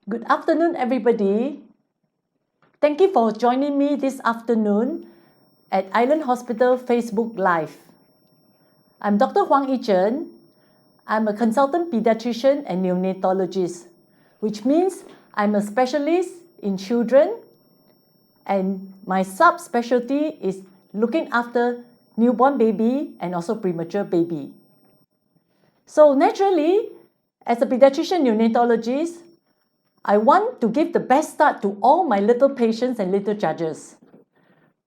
Good afternoon, everybody. Thank you for joining me this afternoon at Island Hospital Facebook Live. I'm Dr. Hwang Yee Chern. I'm a consultant pediatrician and neonatologist, which means I'm a specialist in children, and my subspecialty is looking after newborn baby and also premature baby. So naturally, as a pediatrician neonatologist, I want to give the best start to all my little patients and little judges.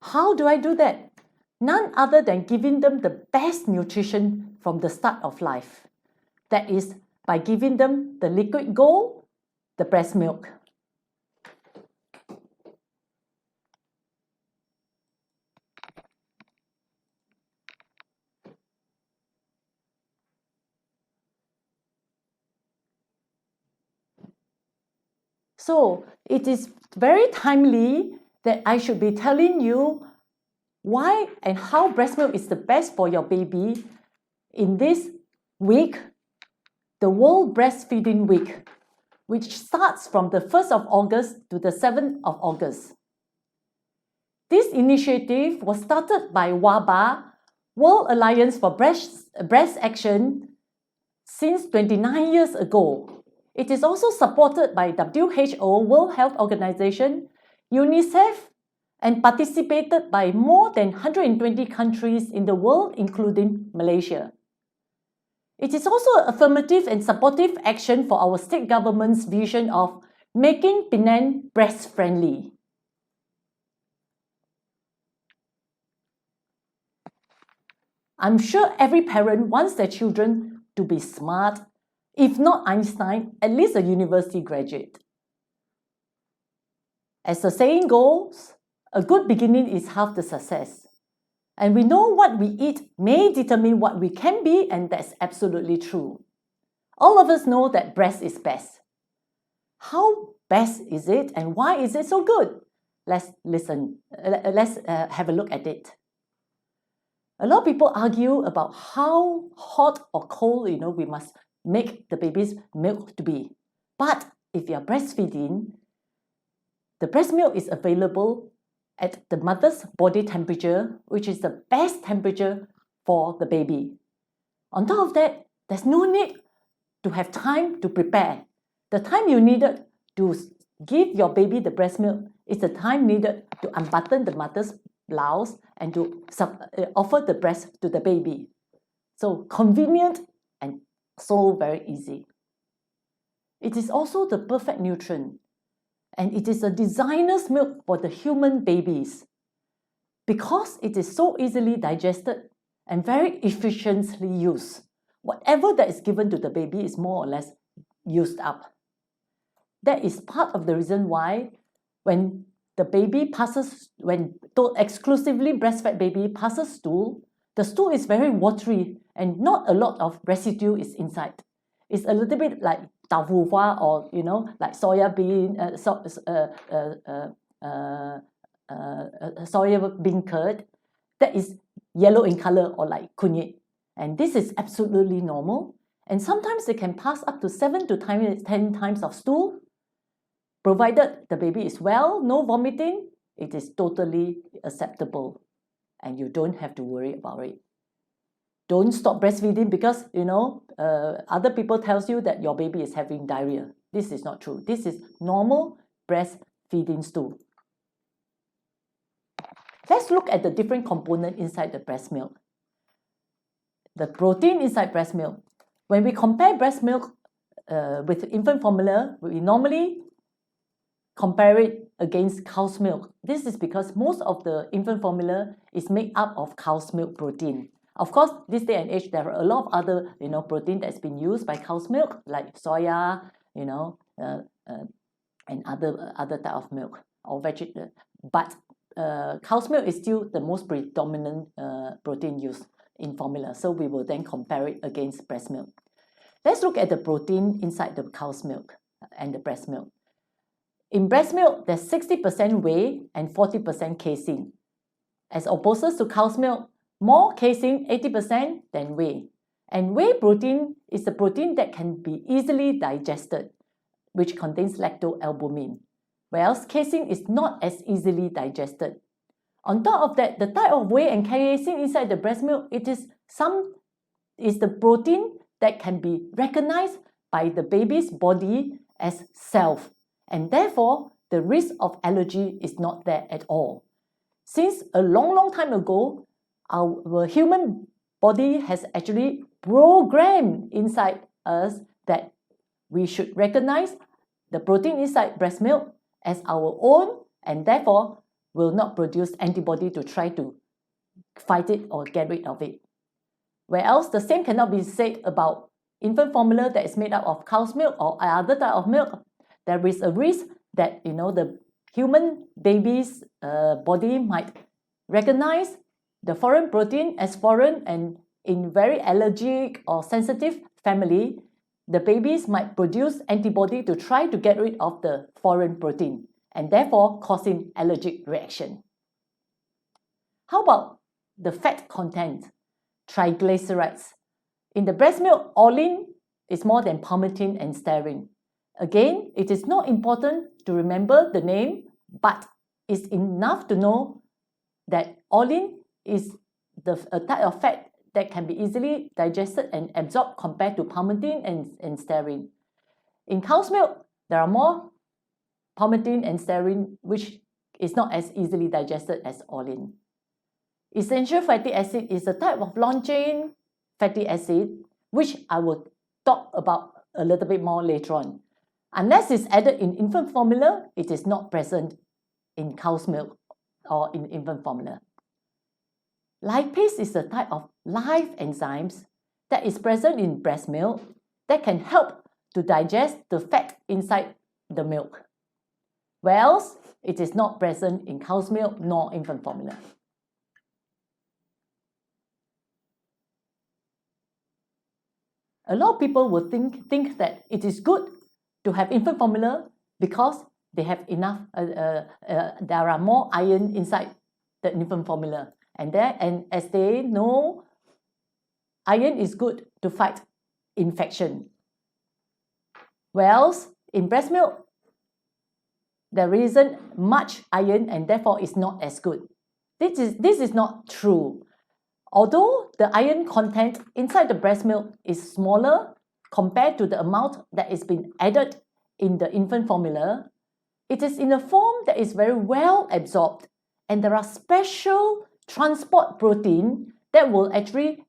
How do I do that? None other than giving them the best nutrition from the start of life. That is by giving them the liquid gold, the breast milk. So it is very timely that I should be telling you why and how breast milk is the best for your baby in this week, the World Breastfeeding Week, which starts from the 1st of August to the 7th of August. This initiative was started by WABA, World Alliance for Breast Action, since 29 years ago. It is also supported by WHO, World Health Organization, UNICEF, and participated by more than 120 countries in the world, including Malaysia. It is also an affirmative and supportive action for our state government's vision of making Penang breast-friendly. I'm sure every parent wants their children to be smart, if not Einstein, at least a university graduate. As the saying goes, a good beginning is half the success. And we know what we eat may determine what we can be, and that's absolutely true. All of us know that breast is best. How best is it and why is it so good? Let's have a look at it. A lot of people argue about how hot or cold, we must make the baby's milk to be. But if you're breastfeeding, the breast milk is available at the mother's body temperature, which is the best temperature for the baby. On top of that, there's no need to have time to prepare. The time you needed to give your baby the breast milk is the time needed to unbutton the mother's blouse and to offer the breast to the baby. So convenient and so very easy. It is also the perfect nutrient, and it is a designer's milk for the human babies because it is so easily digested and very efficiently used. Whatever that is given to the baby is more or less used up. That is part of the reason why when the baby passes, when exclusively breastfed baby passes stool, the stool is very watery and not a lot of residue is inside. It's a little bit like tofu hua or, like soya bean, soya bean curd that is yellow in color or like kunyit. And this is absolutely normal. And sometimes they can pass up to 7 to 10 times of stool. Provided the baby is well, no vomiting, it is totally acceptable. And you don't have to worry about it. Don't stop breastfeeding because, other people tells you that your baby is having diarrhea. This is not true. This is normal breastfeeding stool. Let's look at the different components inside the breast milk. The protein inside breast milk. When we compare breast milk with infant formula, we normally compare it against cow's milk. This is because most of the infant formula is made up of cow's milk protein. Of course, this day and age, there are a lot of other, protein that's been used by cow's milk, like soya, and other type of milk or vegetable. But cow's milk is still the most predominant protein used in formula. So we will then compare it against breast milk. Let's look at the protein inside the cow's milk and the breast milk. In breast milk, there's 60% whey and 40% casein. As opposed to cow's milk, more casein, 80%, than whey. And whey protein is the protein that can be easily digested. which contains lactoalbumin, whereas casein is not as easily digested. On top of that, the type of whey and casein inside the breast milk, it is the protein that can be recognized by the baby's body as self, and therefore the risk of allergy is not there at all. Since a long time ago, our human body has actually programmed inside us that we should recognize the protein inside breast milk as our own, and therefore will not produce antibody to try to fight it or get rid of it. Whereas the same cannot be said about infant formula that is made up of cow's milk or other type of milk. There is a risk that the human baby's body might recognize the foreign protein as foreign, and in very allergic or sensitive family, the babies might produce antibody to try to get rid of the foreign protein, and therefore causing allergic reaction. How about the fat content? Triglycerides. In the breast milk, olein is more than palmitin and stearin. Again, it is not important to remember the name, but it's enough to know that olein is a type of fat that can be easily digested and absorbed compared to palmitin and stearin. In cow's milk, there are more palmitin and stearin, which is not as easily digested as olein. Essential fatty acid is a type of long-chain fatty acid, which I will talk about a little bit more later on. Unless it's added in infant formula, it is not present in cow's milk or in infant formula. Lipase is a type of live enzymes that is present in breast milk that can help to digest the fat inside the milk, whereas it is not present in cow's milk nor infant formula. A lot of people will think that it is good to have infant formula because they have enough, there are more iron inside the infant formula. And as they know, iron is good to fight infection. Whereas in breast milk, there isn't much iron and therefore it's not as good. This is not true. Although the iron content inside the breast milk is smaller compared to the amount that is being added in the infant formula, it is in a form that is very well absorbed, and there are special transport protein that will actually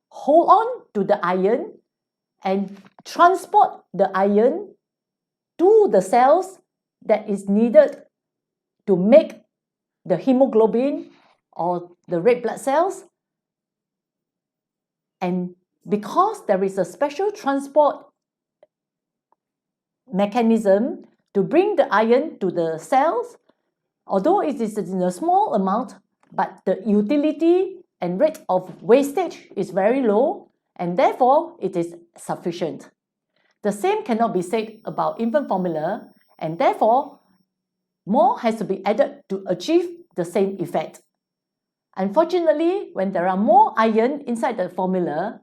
hold on to the iron and transport the iron to the cells that is needed to make the hemoglobin or the red blood cells. And because there is a special transport mechanism to bring the iron to the cells, although it is in a small amount, but the utility and rate of wastage is very low, and therefore it is sufficient. The same cannot be said about infant formula, and therefore more has to be added to achieve the same effect. Unfortunately, when there are more iron inside the formula,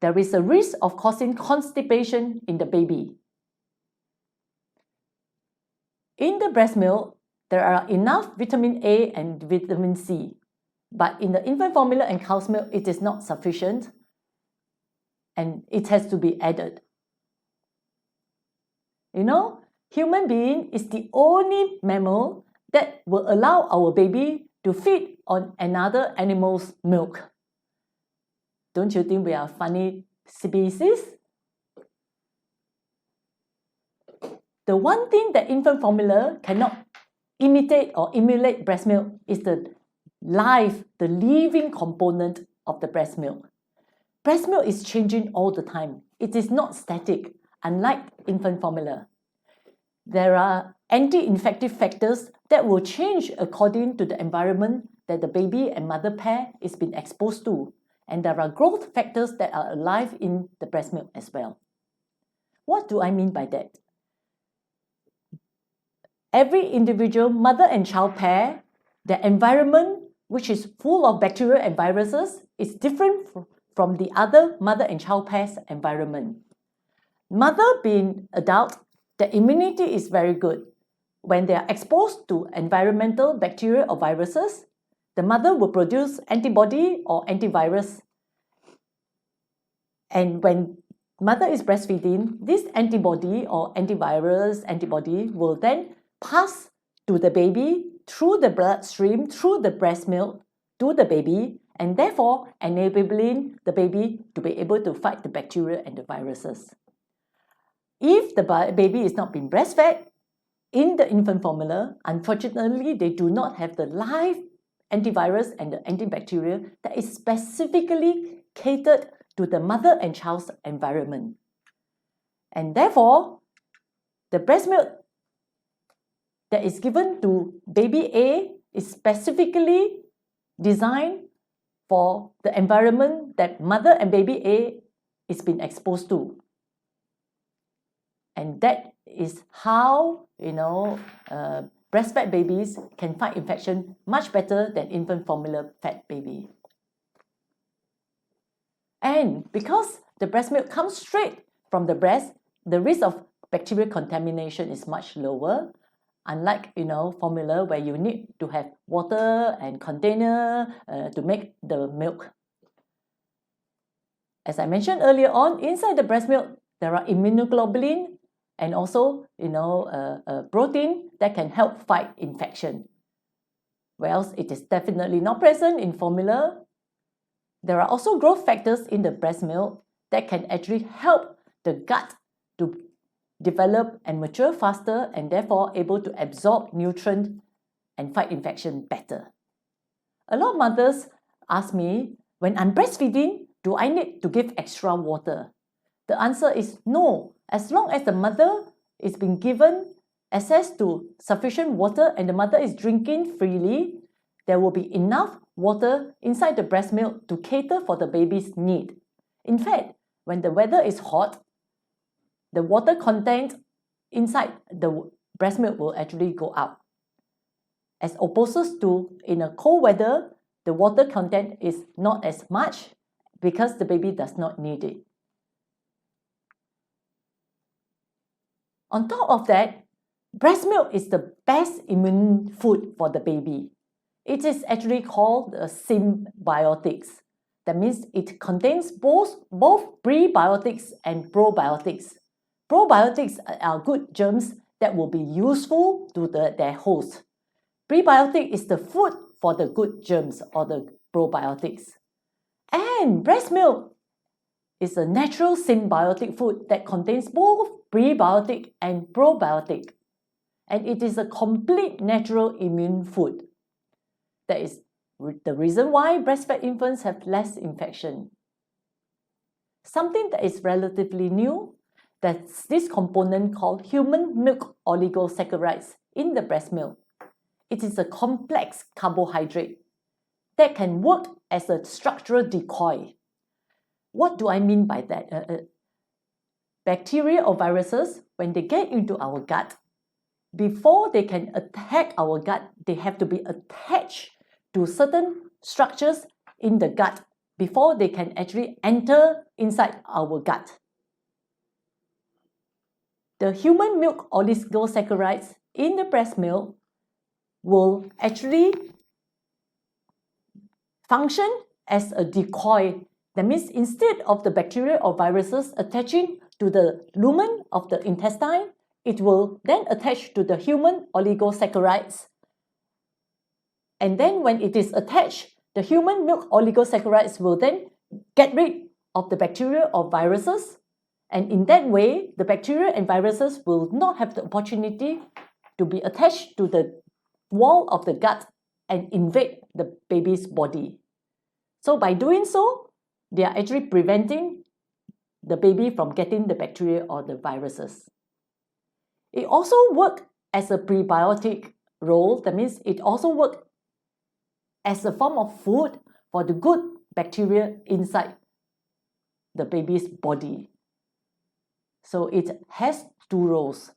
there is a risk of causing constipation in the baby. In the breast milk, there are enough vitamin A and vitamin C, but in the infant formula and cow's milk, it is not sufficient and it has to be added. Human being is the only mammal that will allow our baby to feed on another animal's milk. Don't you think we are a funny species? The one thing that infant formula cannot imitate or emulate breast milk is the living component of the breast milk. Breast milk is changing all the time. It is not static, unlike infant formula. There are anti-infective factors that will change according to the environment that the baby and mother pair is being exposed to. And there are growth factors that are alive in the breast milk as well. What do I mean by that? Every individual mother and child pair, the environment, which is full of bacteria and viruses, is different from the other mother and child pair's environment. Mother being adult, the immunity is very good. When they are exposed to environmental bacteria or viruses, the mother will produce antibody or antivirus. And when mother is breastfeeding, this antibody or antivirus antibody will then pass to the baby through the bloodstream, through the breast milk to the baby, and therefore enabling the baby to be able to fight the bacteria and the viruses. If the baby is not being breastfed, in the infant formula, unfortunately, they do not have the live antivirus and the antibacterial that is specifically catered to the mother and child's environment. And therefore, the breast milk that is given to baby A is specifically designed for the environment that mother and baby A is being exposed to. And that is how, breastfed babies can fight infection much better than infant formula fed baby. And because the breast milk comes straight from the breast, the risk of bacterial contamination is much lower, unlike, formula where you need to have water and container to make the milk. As I mentioned earlier on, inside the breast milk, there are immunoglobulin and also, protein that can help fight infection. Whereas it is definitely not present in formula. There are also growth factors in the breast milk that can actually help the gut to develop and mature faster and therefore able to absorb nutrients and fight infection better. A lot of mothers ask me, when I'm breastfeeding, do I need to give extra water? The answer is no. As long as the mother is being given access to sufficient water and the mother is drinking freely, there will be enough water inside the breast milk to cater for the baby's need. In fact, when the weather is hot, the water content inside the breast milk will actually go up. As opposed to in a cold weather, the water content is not as much because the baby does not need it. On top of that, breast milk is the best immune food for the baby. It is actually called symbiotics. That means it contains both prebiotics and probiotics. Probiotics are good germs that will be useful to their host. Prebiotic is the food for the good germs or the probiotics. And breast milk is a natural symbiotic food that contains both prebiotic and probiotic. And it is a complete natural immune food. That is the reason why breastfed infants have less infection. Something that is relatively new, that's this component called human milk oligosaccharides in the breast milk. It is a complex carbohydrate that can work as a structural decoy. What do I mean by that? Bacteria or viruses, when they get into our gut, before they can attack our gut, they have to be attached to certain structures in the gut before they can actually enter inside our gut. The human milk oligosaccharides in the breast milk will actually function as a decoy. That means instead of the bacteria or viruses attaching to the lumen of the intestine, it will then attach to the human oligosaccharides. And then when it is attached, the human milk oligosaccharides will then get rid of the bacteria or viruses. And in that way, the bacteria and viruses will not have the opportunity to be attached to the wall of the gut and invade the baby's body. So by doing so, they are actually preventing the baby from getting the bacteria or the viruses. It also works as a prebiotic role. That means it also works as a form of food for the good bacteria inside the baby's body. So it has two roles.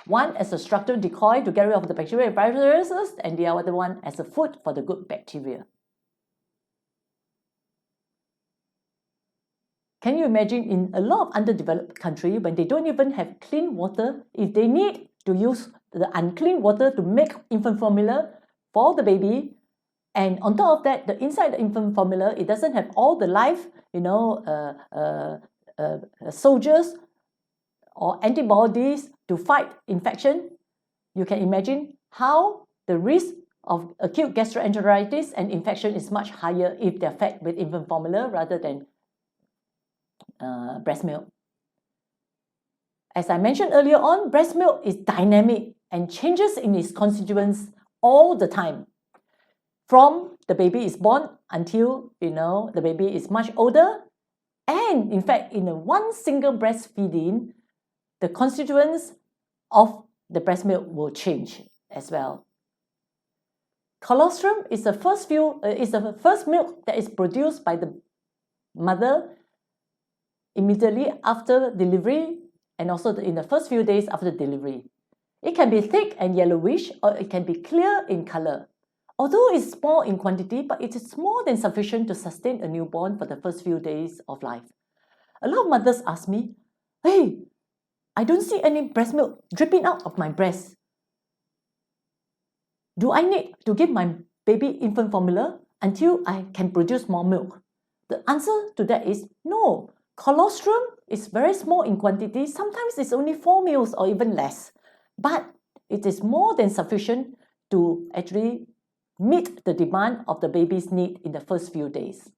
One as a structural decoy to get rid of the bacteria and viruses, and the other one as a food for the good bacteria. Can you imagine in a lot of underdeveloped countries when they don't even have clean water, if they need to use the unclean water to make infant formula for the baby, and on top of that, the inside the infant formula, it doesn't have all the live, soldiers or antibodies to fight infection. You can imagine how the risk of acute gastroenteritis and infection is much higher if they're fed with infant formula rather than breast milk. As I mentioned earlier on, breast milk is dynamic and changes in its constituents all the time. From the baby is born until, the baby is much older. And in fact, in one single breastfeeding, the constituents of the breast milk will change as well. Colostrum is the first milk that is produced by the mother immediately after delivery and also in the first few days after delivery. It can be thick and yellowish or it can be clear in color. Although it's small in quantity, but it is more than sufficient to sustain a newborn for the first few days of life. A lot of mothers ask me, hey, I don't see any breast milk dripping out of my breast. Do I need to give my baby infant formula until I can produce more milk? The answer to that is no. Colostrum is very small in quantity. Sometimes it's only 4 ml or even less. But it is more than sufficient to actually meet the demand of the baby's need in the first few days.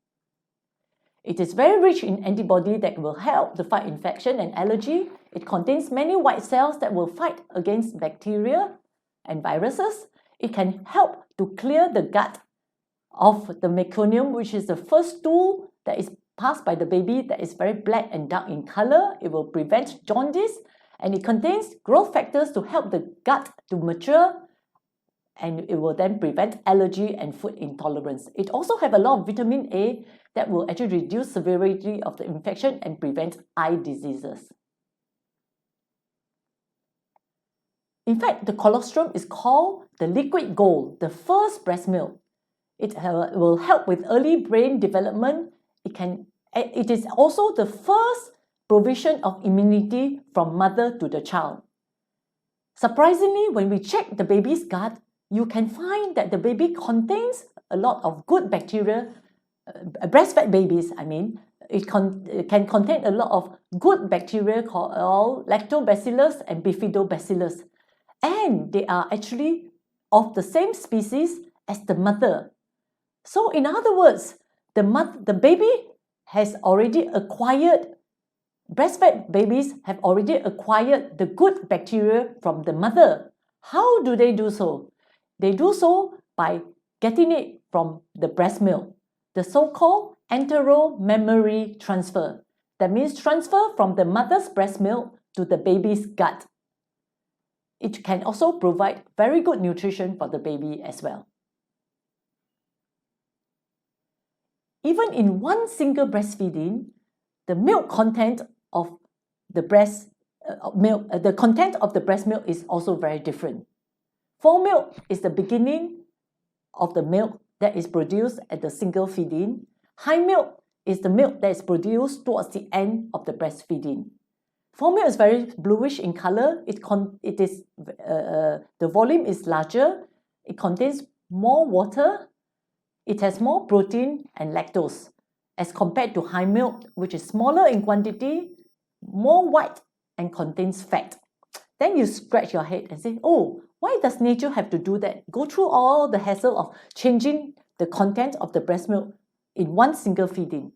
It is very rich in antibody that will help to fight infection and allergy. It contains many white cells that will fight against bacteria and viruses. It can help to clear the gut of the meconium, which is the first stool that is passed by the baby that is very black and dark in color. It will prevent jaundice, and it contains growth factors to help the gut to mature, and it will then prevent allergy and food intolerance. It also has a lot of vitamin A that will actually reduce severity of the infection and prevent eye diseases. In fact, the colostrum is called the liquid gold, the first breast milk. It will help with early brain development. It is also the first provision of immunity from mother to the child. Surprisingly, when we check the baby's gut, you can find that the baby contains a lot of good bacteria. Breastfed babies, it can contain a lot of good bacteria called lactobacillus and bifidobacillus. And they are actually of the same species as the mother. So in other words, the baby has already acquired, breastfed babies have already acquired the good bacteria from the mother. How do they do so? They do so by getting it from the breast milk, the so-called enteromammary transfer. That means transfer from the mother's breast milk to the baby's gut. It can also provide very good nutrition for the baby as well. Even in one single breastfeeding, the milk content of the breast milk is also very different. Full milk is the beginning of the milk that is produced at the single feeding. High milk is the milk that is produced towards the end of the breastfeeding. Full milk is very bluish in color. The volume is larger. It contains more water. It has more protein and lactose as compared to high milk, which is smaller in quantity, more white, and contains fat. Then you scratch your head and say, oh, why does nature have to do that? Go through all the hassle of changing the content of the breast milk in one single feeding.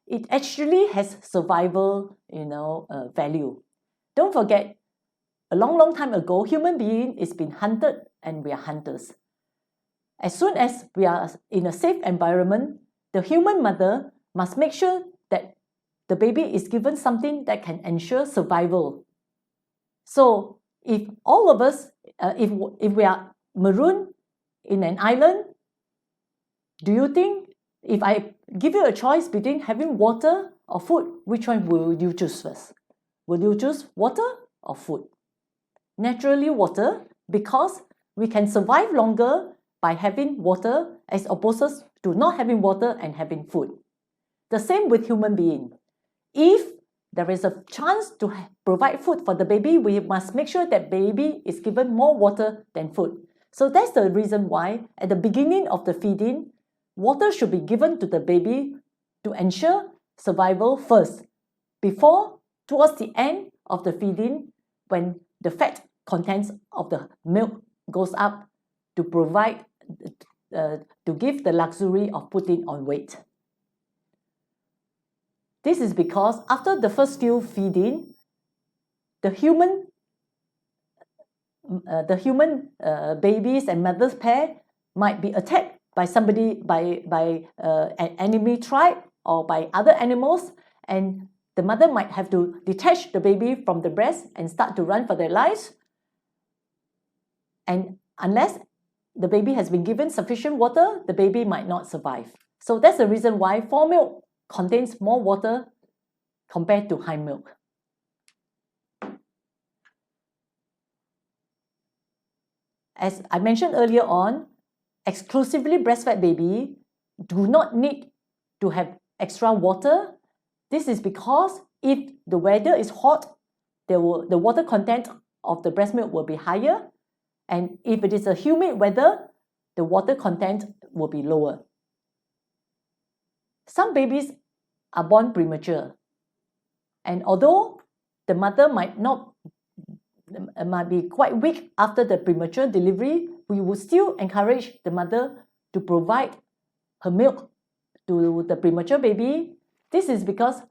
It actually has survival, value. Don't forget, a long time ago, human being is being hunted and we are hunters. As soon as we are in a safe environment, the human mother must make sure that the baby is given something that can ensure survival. So if all of us, if we are marooned in an island, do you think if I give you a choice between having water or food, which one will you choose first? Will you choose water or food? Naturally water, because we can survive longer by having water as opposed to not having water and having food. The same with human being. if there is a chance to provide food for the baby, we must make sure that baby is given more water than food. So that's the reason why at the beginning of the feeding, water should be given to the baby to ensure survival first, before towards the end of the feeding, when the fat contents of the milk goes up to provide, to give the luxury of putting on weight. This is because after the first few feeding, the human babies and mothers pair might be attacked by somebody, by an enemy tribe or by other animals, and the mother might have to detach the baby from the breast and start to run for their lives. And unless the baby has been given sufficient water, the baby might not survive. So that's the reason why fore milk contains more water compared to hind milk. As I mentioned earlier on, exclusively breastfed baby do not need to have extra water. This is because if the weather is hot, the water content of the breast milk will be higher, and if it is a humid weather, the water content will be lower. Some babies are born premature, and although the mother might be quite weak after the premature delivery, we would still encourage the mother to provide her milk to the premature baby. This is because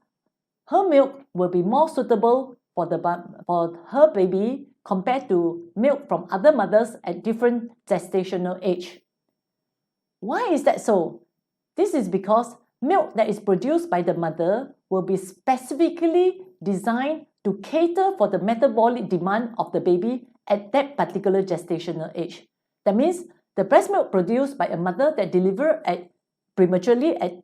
her milk will be more suitable for her baby compared to milk from other mothers at different gestational age. Why is that so? This is because milk that is produced by the mother will be specifically designed to cater for the metabolic demand of the baby at that particular gestational age. That means the breast milk produced by a mother that delivered prematurely at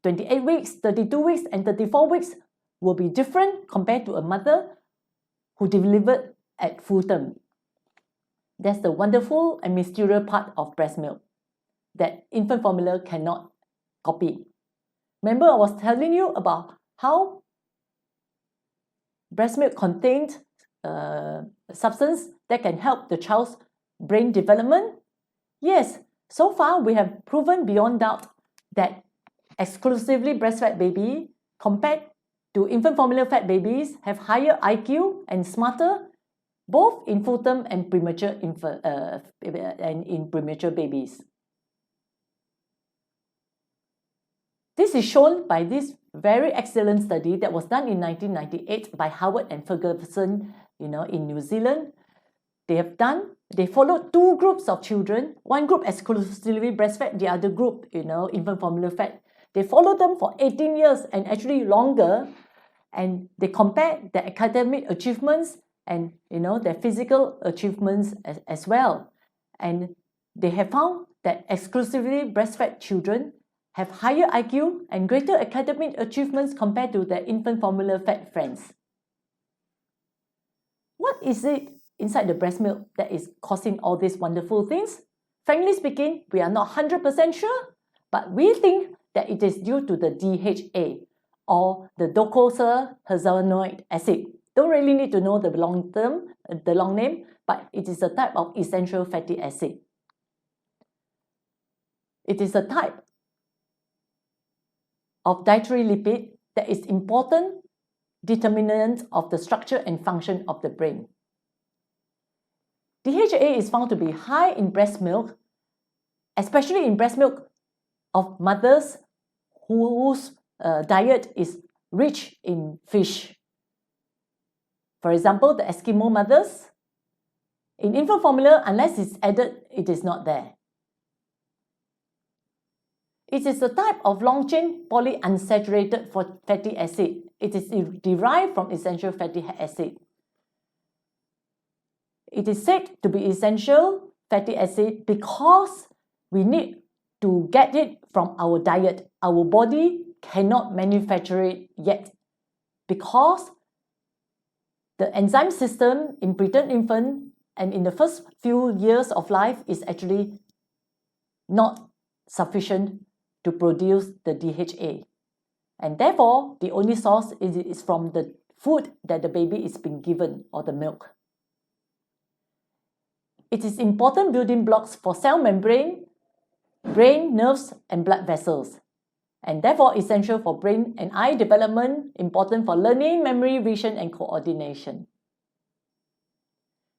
28 weeks, 32 weeks, and 34 weeks will be different compared to a mother who delivered at full term. That's the wonderful and mysterious part of breast milk that infant formula cannot copy. Remember, I was telling you about how breast milk contained substance that can help the child's brain development? Yes, so far we have proven beyond doubt that exclusively breastfed baby compared to infant formula fed babies have higher IQ and smarter, both in full term and in premature babies. This is shown by this very excellent study that was done in 1998 by Howard and Ferguson, in New Zealand. They followed two groups of children, one group exclusively breastfed, the other group, infant formula fed. They followed them for 18 years and actually longer, and they compared their academic achievements and their physical achievements as well. And they have found that exclusively breastfed children have higher IQ and greater academic achievements compared to their infant formula fed friends. What is it inside the breast milk that is causing all these wonderful things? Frankly speaking, we are not 100% sure, but we think that it is due to the DHA, or the docosahexaenoic acid. Don't really need to know the long name, but it is a type of essential fatty acid. It is a type of dietary lipid that is important determinant of the structure and function of the brain. DHA is found to be high in breast milk, especially in breast milk of mothers whose diet is rich in fish. For example, the Eskimo mothers. In infant formula, unless it's added, it is not there. It is a type of long-chain polyunsaturated fatty acid. It is derived from essential fatty acid. It is said to be essential fatty acid because we need to get it from our diet. Our body cannot manufacture it yet because the enzyme system in preterm infant and in the first few years of life is actually not sufficient to produce the DHA. And therefore, the only source is from the food that the baby is being given, or the milk. It is important building blocks for cell membrane, brain, nerves, and blood vessels, and therefore essential for brain and eye development, important for learning, memory, vision, and coordination.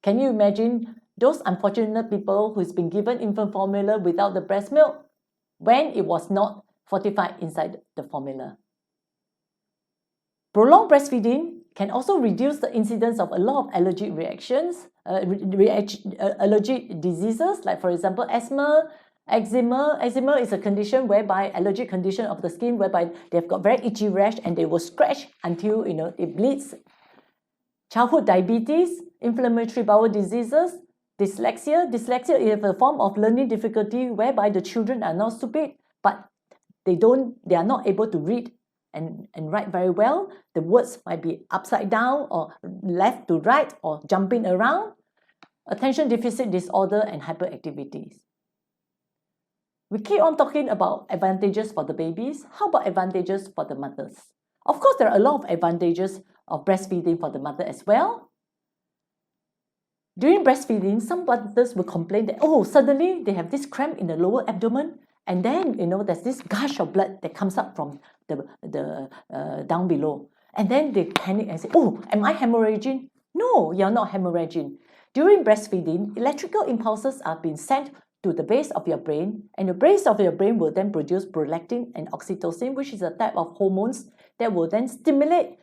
Can you imagine those unfortunate people who's been given infant formula without the breast milk when it was not fortified inside the formula? Prolonged breastfeeding can also reduce the incidence of a lot of allergic reactions, allergic diseases, like for example asthma, eczema. Eczema is a condition whereby, allergic condition of the skin, whereby they've got very itchy rash and they will scratch until it bleeds. Childhood diabetes, inflammatory bowel diseases, dyslexia. Dyslexia is a form of learning difficulty whereby the children are not stupid, but they are not able to read and write very well. The words might be upside down or left to right or jumping around. Attention deficit disorder and hyperactivities. We keep on talking about advantages for the babies. How about advantages for the mothers? Of course, there are a lot of advantages of breastfeeding for the mother as well. During breastfeeding, some mothers will complain that, oh, suddenly they have this cramp in the lower abdomen, and then, there's this gush of blood that comes up from the down below. And then they panic and say, oh, am I hemorrhaging? No, you're not hemorrhaging. During breastfeeding, electrical impulses are being sent to the base of your brain, and the base of your brain will then produce prolactin and oxytocin, which is a type of hormones that will then stimulate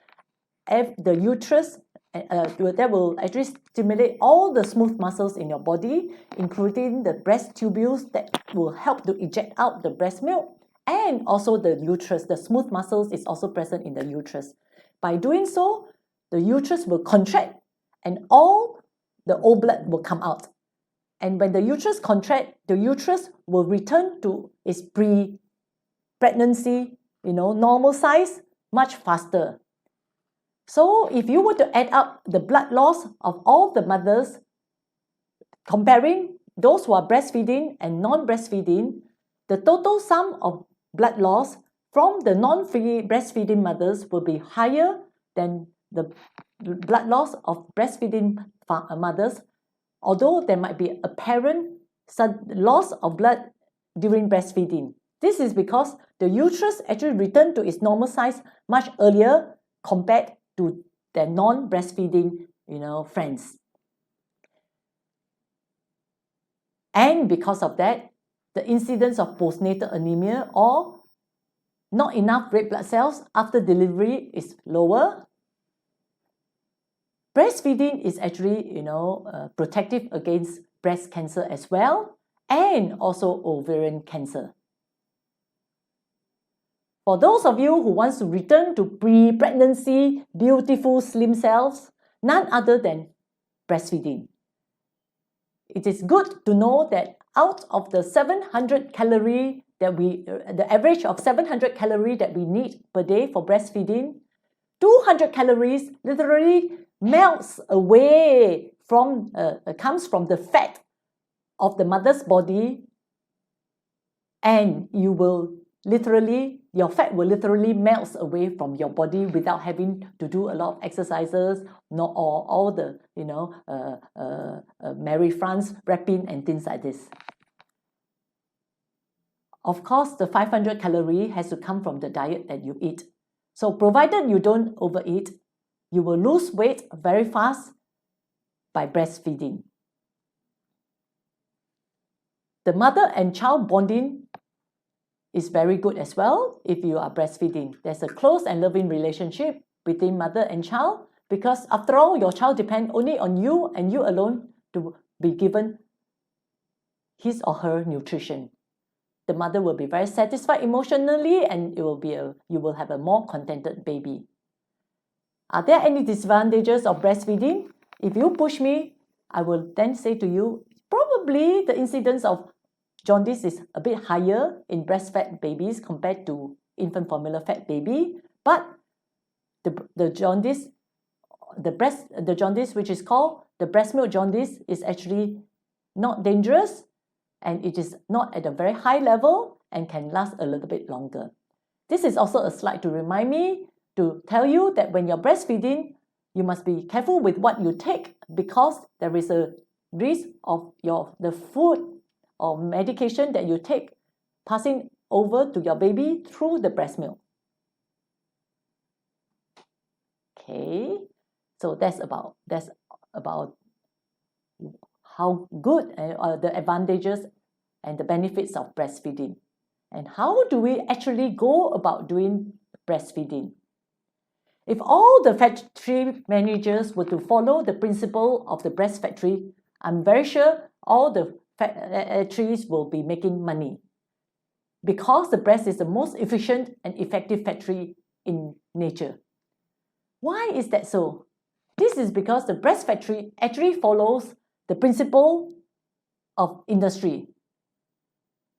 the uterus, that will actually stimulate all the smooth muscles in your body, including the breast tubules that will help to eject out the breast milk, and also the uterus. The smooth muscles is also present in the uterus. By doing so, the uterus will contract and all the old blood will come out. And when the uterus contracts, the uterus will return to its pre-pregnancy, normal size much faster. So if you were to add up the blood loss of all the mothers, comparing those who are breastfeeding and non-breastfeeding, the total sum of blood loss from the non-breastfeeding mothers will be higher than the blood loss of breastfeeding mothers, although there might be apparent loss of blood during breastfeeding. This is because the uterus actually returned to its normal size much earlier compared to their non-breastfeeding, friends. And because of that, the incidence of postnatal anemia or not enough red blood cells after delivery is lower. Breastfeeding is actually, protective against breast cancer as well, and also ovarian cancer. For those of you who wants to return to pre-pregnancy beautiful slim cells, none other than breastfeeding. It is good to know that out of the 700 calorie the average of 700 calories that we need per day for breastfeeding, 200 calories literally melts away comes from the fat of the mother's body, and your fat will literally melt away from your body without having to do a lot of exercises, or all the Mary France wrapping and things like this. Of course, the 500 calorie has to come from the diet that you eat. So provided you don't overeat, you will lose weight very fast by breastfeeding. The mother and child bonding is very good as well if you are breastfeeding. There's a close and loving relationship between mother and child, because after all, your child depends only on you and you alone to be given his or her nutrition. The mother will be very satisfied emotionally, and you will have a more contented baby. Are there any disadvantages of breastfeeding? If you push me, I will then say to you, probably the incidence of jaundice is a bit higher in breastfed babies compared to infant formula fed baby, but the jaundice, which is called the breast milk jaundice, is actually not dangerous, and it is not at a very high level and can last a little bit longer. This is also a slide to remind me to tell you that when you're breastfeeding, you must be careful with what you take because there is a risk of the food or medication that you take passing over to your baby through the breast milk. Okay, so that's about how good the advantages and the benefits of breastfeeding. And how do we actually go about doing breastfeeding? If all the factory managers were to follow the principle of the breast factory, I'm very sure all the factories will be making money because the breast is the most efficient and effective factory in nature. Why is that so? This is because the breast factory actually follows the principle of industry.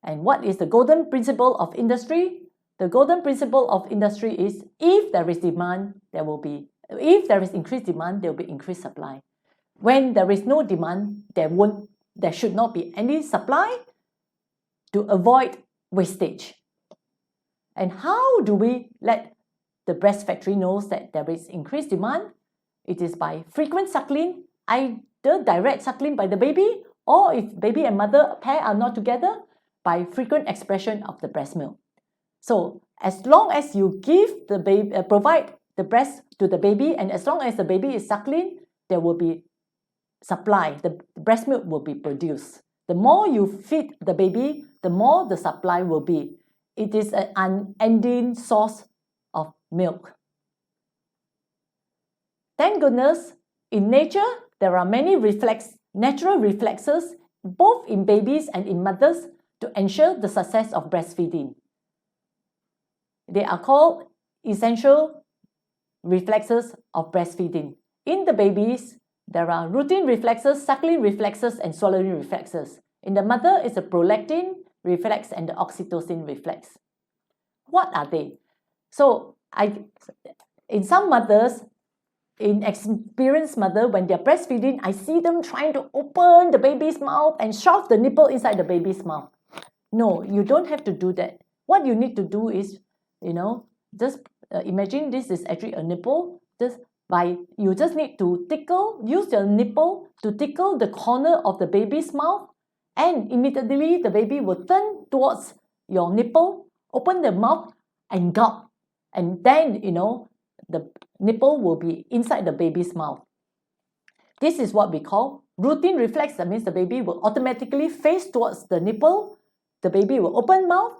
And what is the golden principle of industry? The golden principle of industry is if there is demand, if there is increased demand, there will be increased supply. When there is no demand, there should not be any supply to avoid wastage. And how do we let the breast factory knows that there is increased demand? It is by frequent suckling, either direct suckling by the baby, or if baby and mother pair are not together, by frequent expression of the breast milk. So as long as you provide the breast to the baby, and as long as the baby is suckling, there will be supply. The breast milk will be produced. The more you feed the baby, the more the supply will be. It is an unending source of milk. Thank goodness, in nature, there are many natural reflexes, both in babies and in mothers, to ensure the success of breastfeeding. They are called essential reflexes of breastfeeding. In the babies, there are routine reflexes, suckling reflexes, and swallowing reflexes. In the mother, it's the prolactin reflex and the oxytocin reflex. What are they? So, in some mothers, in experienced mother, when they're breastfeeding, I see them trying to open the baby's mouth and shove the nipple inside the baby's mouth. No, you don't have to do that. What you need to do is, just imagine this is actually a nipple. You just need to use your nipple to tickle the corner of the baby's mouth, and immediately the baby will turn towards your nipple, open the mouth, and gulp. And then, the nipple will be inside the baby's mouth. This is what we call routine reflex. That means the baby will automatically face towards the nipple. The baby will open mouth,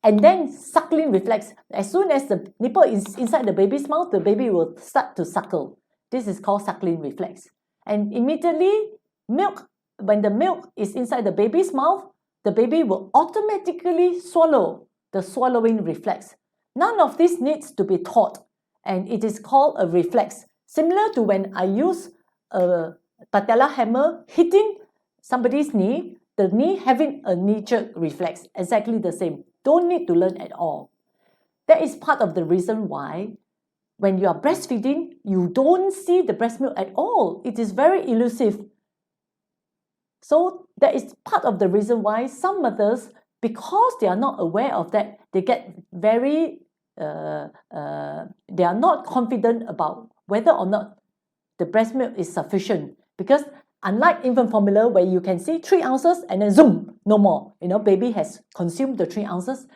and then suckling reflex. As soon as the nipple is inside the baby's mouth, the baby will start to suckle. This is called suckling reflex. And immediately, when the milk is inside the baby's mouth, the baby will automatically swallow, the swallowing reflex. None of this needs to be taught, and it is called a reflex. Similar to when I use a patella hammer hitting somebody's knee, the knee having a knee-jerk reflex, exactly the same. Don't need to learn at all. That is part of the reason why when you are breastfeeding, you don't see the breast milk at all. It is very elusive. So that is part of the reason why some mothers, because they are not aware of that, they get very, they are not confident about whether or not the breast milk is sufficient. Because unlike infant formula where you can see 3 ounces and then zoom, no more. Baby has consumed the 3 ounces.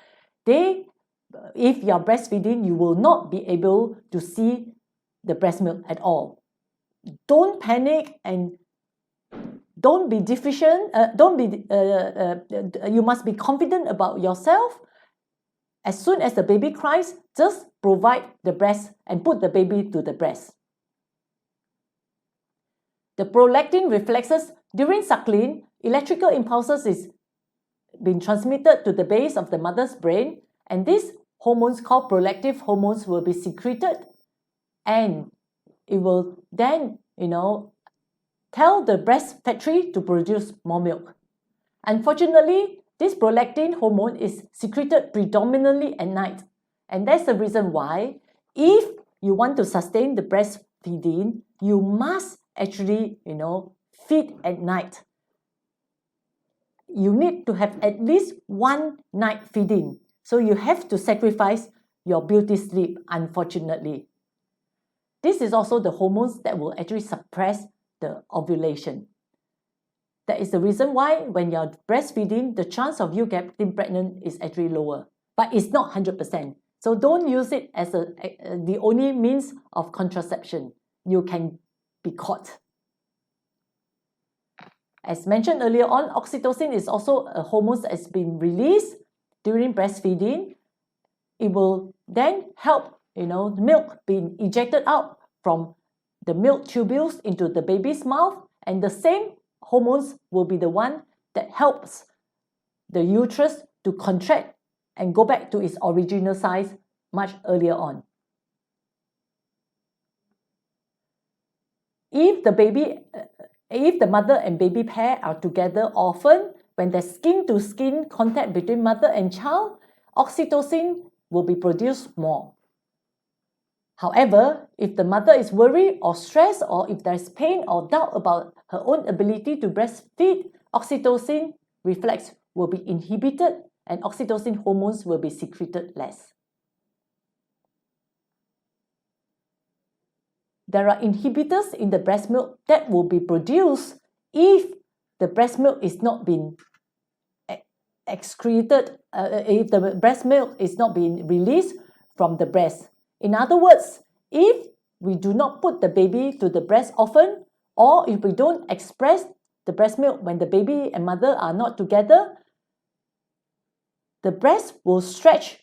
If you are breastfeeding, you will not be able to see the breast milk at all. Don't panic and don't be deficient. You must be confident about yourself. As soon as the baby cries, just provide the breast and put the baby to the breast. The prolactin reflexes during suckling, electrical impulses is being transmitted to the base of the mother's brain, and these hormones called prolactin hormones will be secreted, and it will then, tell the breast factory to produce more milk. Unfortunately, this prolactin hormone is secreted predominantly at night, and that's the reason why if you want to sustain the breastfeeding, you must actually, feed at night. You need to have at least one night feeding. So you have to sacrifice your beauty sleep, unfortunately. This is also the hormones that will actually suppress the ovulation. That is the reason why when you're breastfeeding, the chance of you getting pregnant is actually lower. But it's not 100%. So don't use it as the only means of contraception. You can be caught. As mentioned earlier on, oxytocin is also a hormone that has been released during breastfeeding. It will then help, the milk being ejected out from the milk tubules into the baby's mouth, and the same hormones will be the one that helps the uterus to contract and go back to its original size much earlier on. If the mother and baby pair are together often, when there's skin-to-skin contact between mother and child, oxytocin will be produced more. However, if the mother is worried or stressed, or if there's pain or doubt about her own ability to breastfeed, oxytocin reflex will be inhibited and oxytocin hormones will be secreted less. There are inhibitors in the breast milk that will be produced if the breast milk is not being excreted, if the breast milk is not being released from the breast. In other words, if we do not put the baby to the breast often, or if we don't express the breast milk when the baby and mother are not together, the breast will stretch.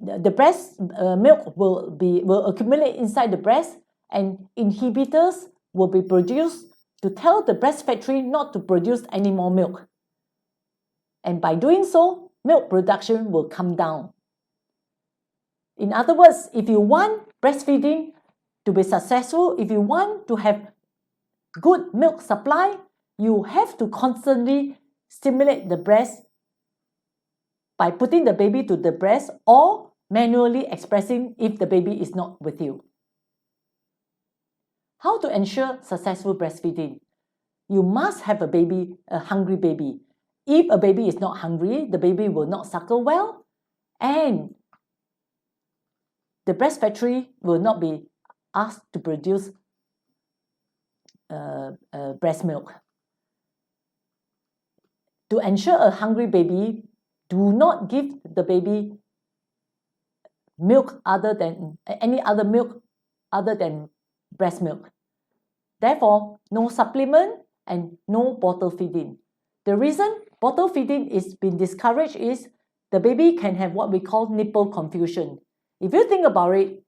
The breast milk will accumulate inside the breast, and inhibitors will be produced to tell the breast factory not to produce any more milk. And by doing so, milk production will come down. In other words, if you want breastfeeding to be successful, if you want to have good milk supply, you have to constantly stimulate the breast by putting the baby to the breast or manually expressing if the baby is not with you. How to ensure successful breastfeeding? You must have a hungry baby. If a baby is not hungry, the baby will not suckle well, and the breast factory will not be asked to produce breast milk. To ensure a hungry baby, do not give the baby milk any other milk other than breast milk. Therefore, no supplement and no bottle feeding. The reason bottle feeding is being discouraged is the baby can have what we call nipple confusion. If you think about it,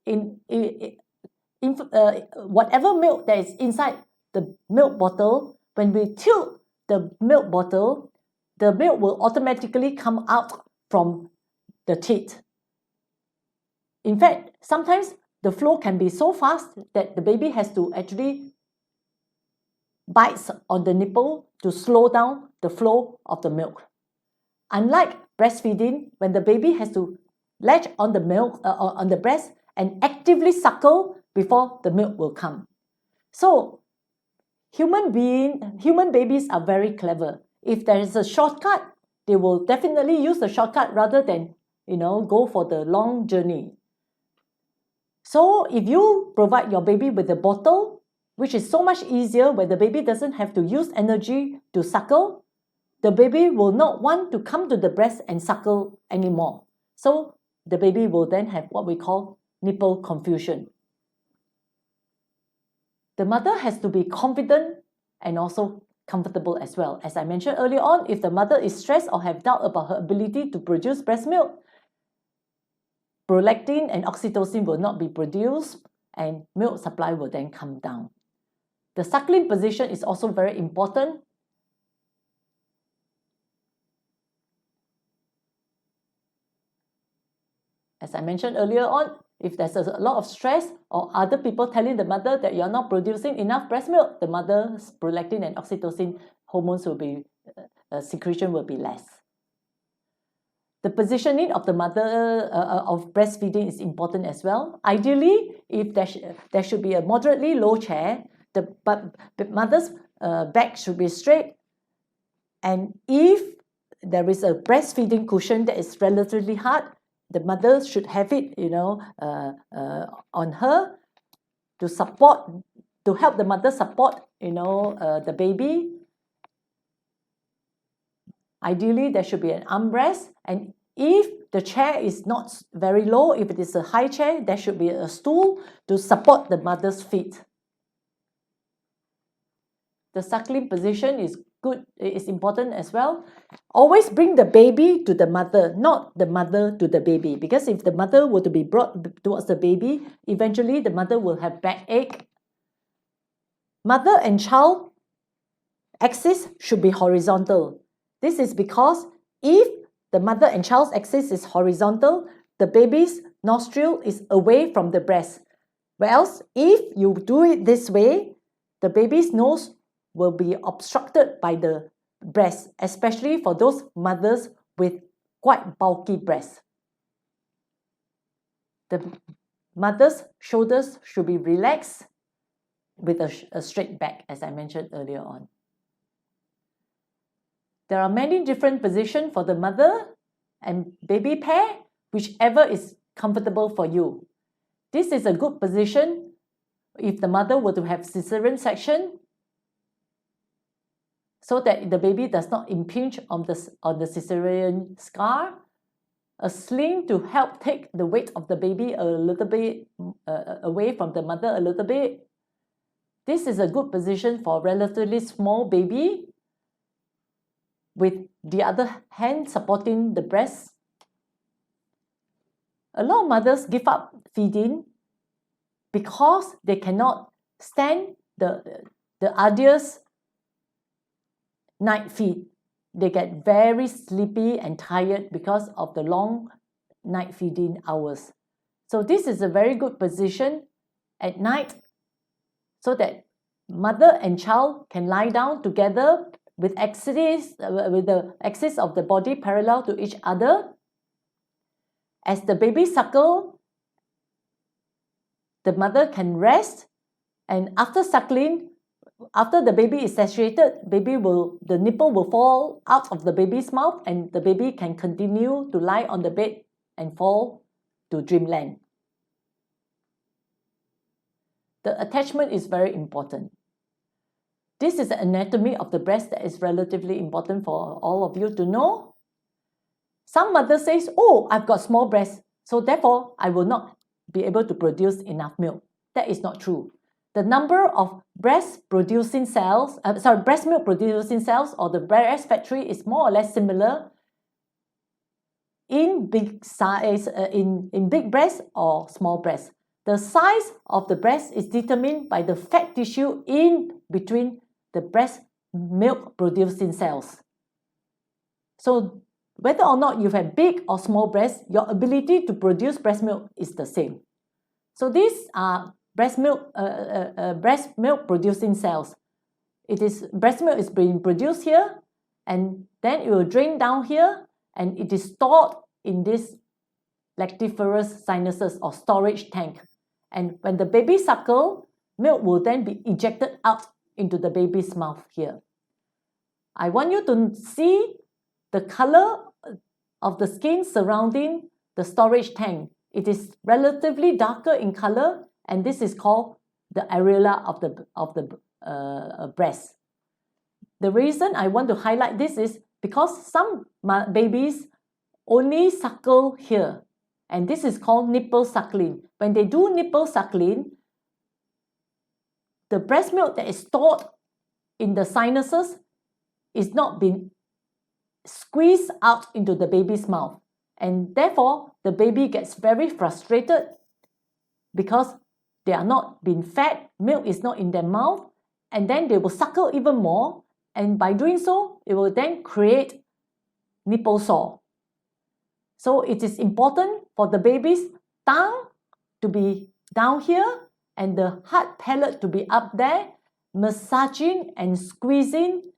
whatever milk that is inside the milk bottle, when we tilt the milk bottle, the milk will automatically come out from the teat. In fact, sometimes the flow can be so fast that the baby has to actually bite on the nipple to slow down the flow of the milk. Unlike breastfeeding, when the baby has to latch on the milk on the breast and actively suckle before the milk will come. So, human babies are very clever. If there is a shortcut, they will definitely use the shortcut rather than go for the long journey. So if you provide your baby with a bottle, which is so much easier where the baby doesn't have to use energy to suckle, the baby will not want to come to the breast and suckle anymore. So the baby will then have what we call nipple confusion. The mother has to be confident and also comfortable as well. As I mentioned earlier on, if the mother is stressed or have doubt about her ability to produce breast milk, prolactin and oxytocin will not be produced and milk supply will then come down. The suckling position is also very important. As I mentioned earlier on, if there's a lot of stress or other people telling the mother that you're not producing enough breast milk, the mother's prolactin and oxytocin hormones will be, secretion will be less. The positioning of the mother of breastfeeding is important as well. Ideally, if there should be a moderately low chair, but the mother's back should be straight. And if there is a breastfeeding cushion that is relatively hard, the mother should have it, on her to support, to help the mother support, the baby. Ideally, there should be an armrest, and if the chair is not very low, if it is a high chair, there should be a stool to support the mother's feet. The suckling position is good, is important as well. Always bring the baby to the mother, not the mother to the baby, because if the mother were to be brought towards the baby, eventually the mother will have backache. Mother and child axis should be horizontal. This is because if the mother and child's axis is horizontal, the baby's nostril is away from the breast. Whereas if you do it this way, the baby's nose will be obstructed by the breast, especially for those mothers with quite bulky breasts. The mother's shoulders should be relaxed with a straight back, as I mentioned earlier on. There are many different positions for the mother and baby pair, whichever is comfortable for you. This is a good position if the mother were to have cesarean section, so that the baby does not impinge on the cesarean scar. A sling to help take the weight of the baby a little bit away from the mother a little bit. This is a good position for a relatively small baby, with the other hand supporting the breast. A lot of mothers give up feeding because they cannot stand the arduous night feed. They get very sleepy and tired because of the long night feeding hours. So this is a very good position at night, so that mother and child can lie down together with the axis of the body parallel to each other. As the baby suckles, the mother can rest, and after suckling, after the baby is satiated, the nipple will fall out of the baby's mouth, and the baby can continue to lie on the bed and fall to dreamland. The attachment is very important. This is the anatomy of the breast that is relatively important for all of you to know. Some mothers say, oh, I've got small breasts, so therefore I will not be able to produce enough milk. That is not true. The number of breast milk producing cells or the breast factory is more or less similar in big size, in big breasts or small breasts. The size of the breast is determined by the fat tissue in between the breast milk producing cells. So whether or not you have big or small breasts, your ability to produce breast milk is the same. So these are breast milk producing cells. Breast milk is being produced here, and then it will drain down here, and it is stored in this lactiferous sinuses or storage tank. And when the baby suckles, milk will then be ejected out into the baby's mouth here. I want you to see the color of the skin surrounding the storage tank. It is relatively darker in color, and this is called the areola of the breast. The reason I want to highlight this is because some babies only suckle here, and this is called nipple suckling. When they do nipple suckling, the breast milk that is stored in the sinuses is not being squeezed out into the baby's mouth, and therefore the baby gets very frustrated because they are not being fed, milk is not in their mouth, and then they will suckle even more, and by doing so, it will then create nipple sore. So it is important for the baby's tongue to be down here and the hard palate to be up there, massaging and squeezing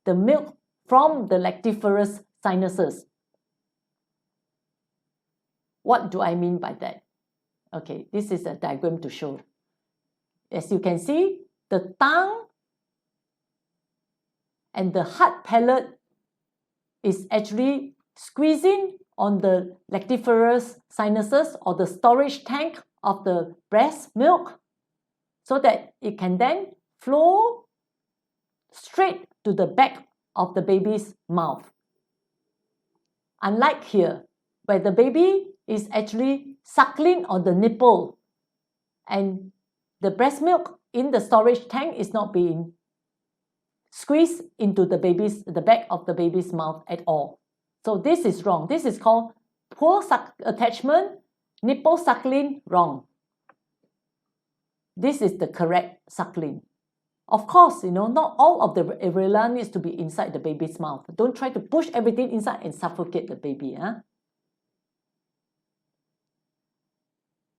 the milk from the lactiferous sinuses. What do I mean by that? Okay, this is a diagram to show. As you can see, the tongue and the hard palate is actually squeezing on the lactiferous sinuses or the storage tank of the breast milk so that it can then flow straight to the back of the baby's mouth. Unlike here, where the baby is actually suckling on the nipple and the breast milk in the storage tank is not being squeezed into the back of the baby's mouth at all. So this is wrong. This is called poor attachment, nipple suckling, wrong. This is the correct suckling. Of course, not all of the areola needs to be inside the baby's mouth. Don't try to push everything inside and suffocate the baby.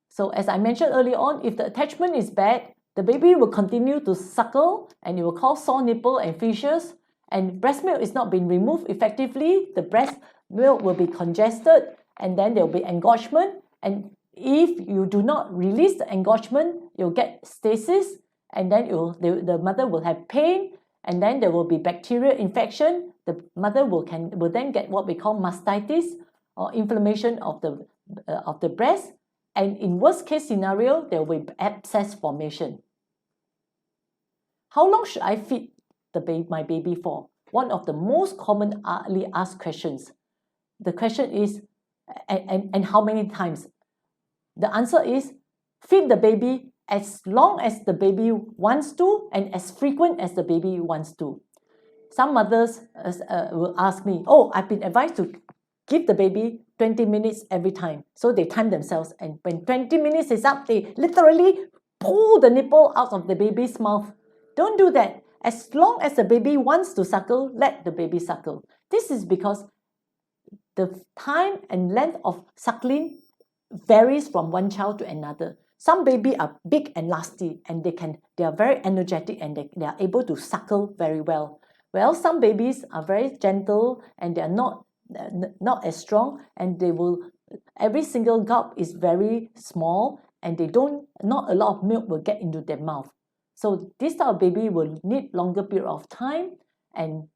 So as I mentioned earlier on, if the attachment is bad, the baby will continue to suckle and it will cause sore nipple and fissures, and breast milk is not being removed effectively. The breast milk will be congested and then there will be engorgement. And if you do not release the engorgement, you'll get stasis, and then the mother will have pain, and then there will be bacterial infection. The mother will then get what we call mastitis or inflammation of the breast, and in worst case scenario, there will be abscess formation. How long should I feed my baby for? One of the most commonly asked questions. The question is, and how many times? The answer is, feed the baby as long as the baby wants to and as frequent as the baby wants to. Some mothers will ask me, I've been advised to give the baby 20 minutes every time. So they time themselves, and when 20 minutes is up, they literally pull the nipple out of the baby's mouth. Don't do that. As long as the baby wants to suckle, let the baby suckle. This is because the time and length of suckling varies from one child to another. Some babies are big and lasty, and they are very energetic, and they are able to suckle very well. Well, some babies are very gentle and they are not as strong, and every single gulp is very small, and not a lot of milk will get into their mouth. So this type of baby will need longer period of time, and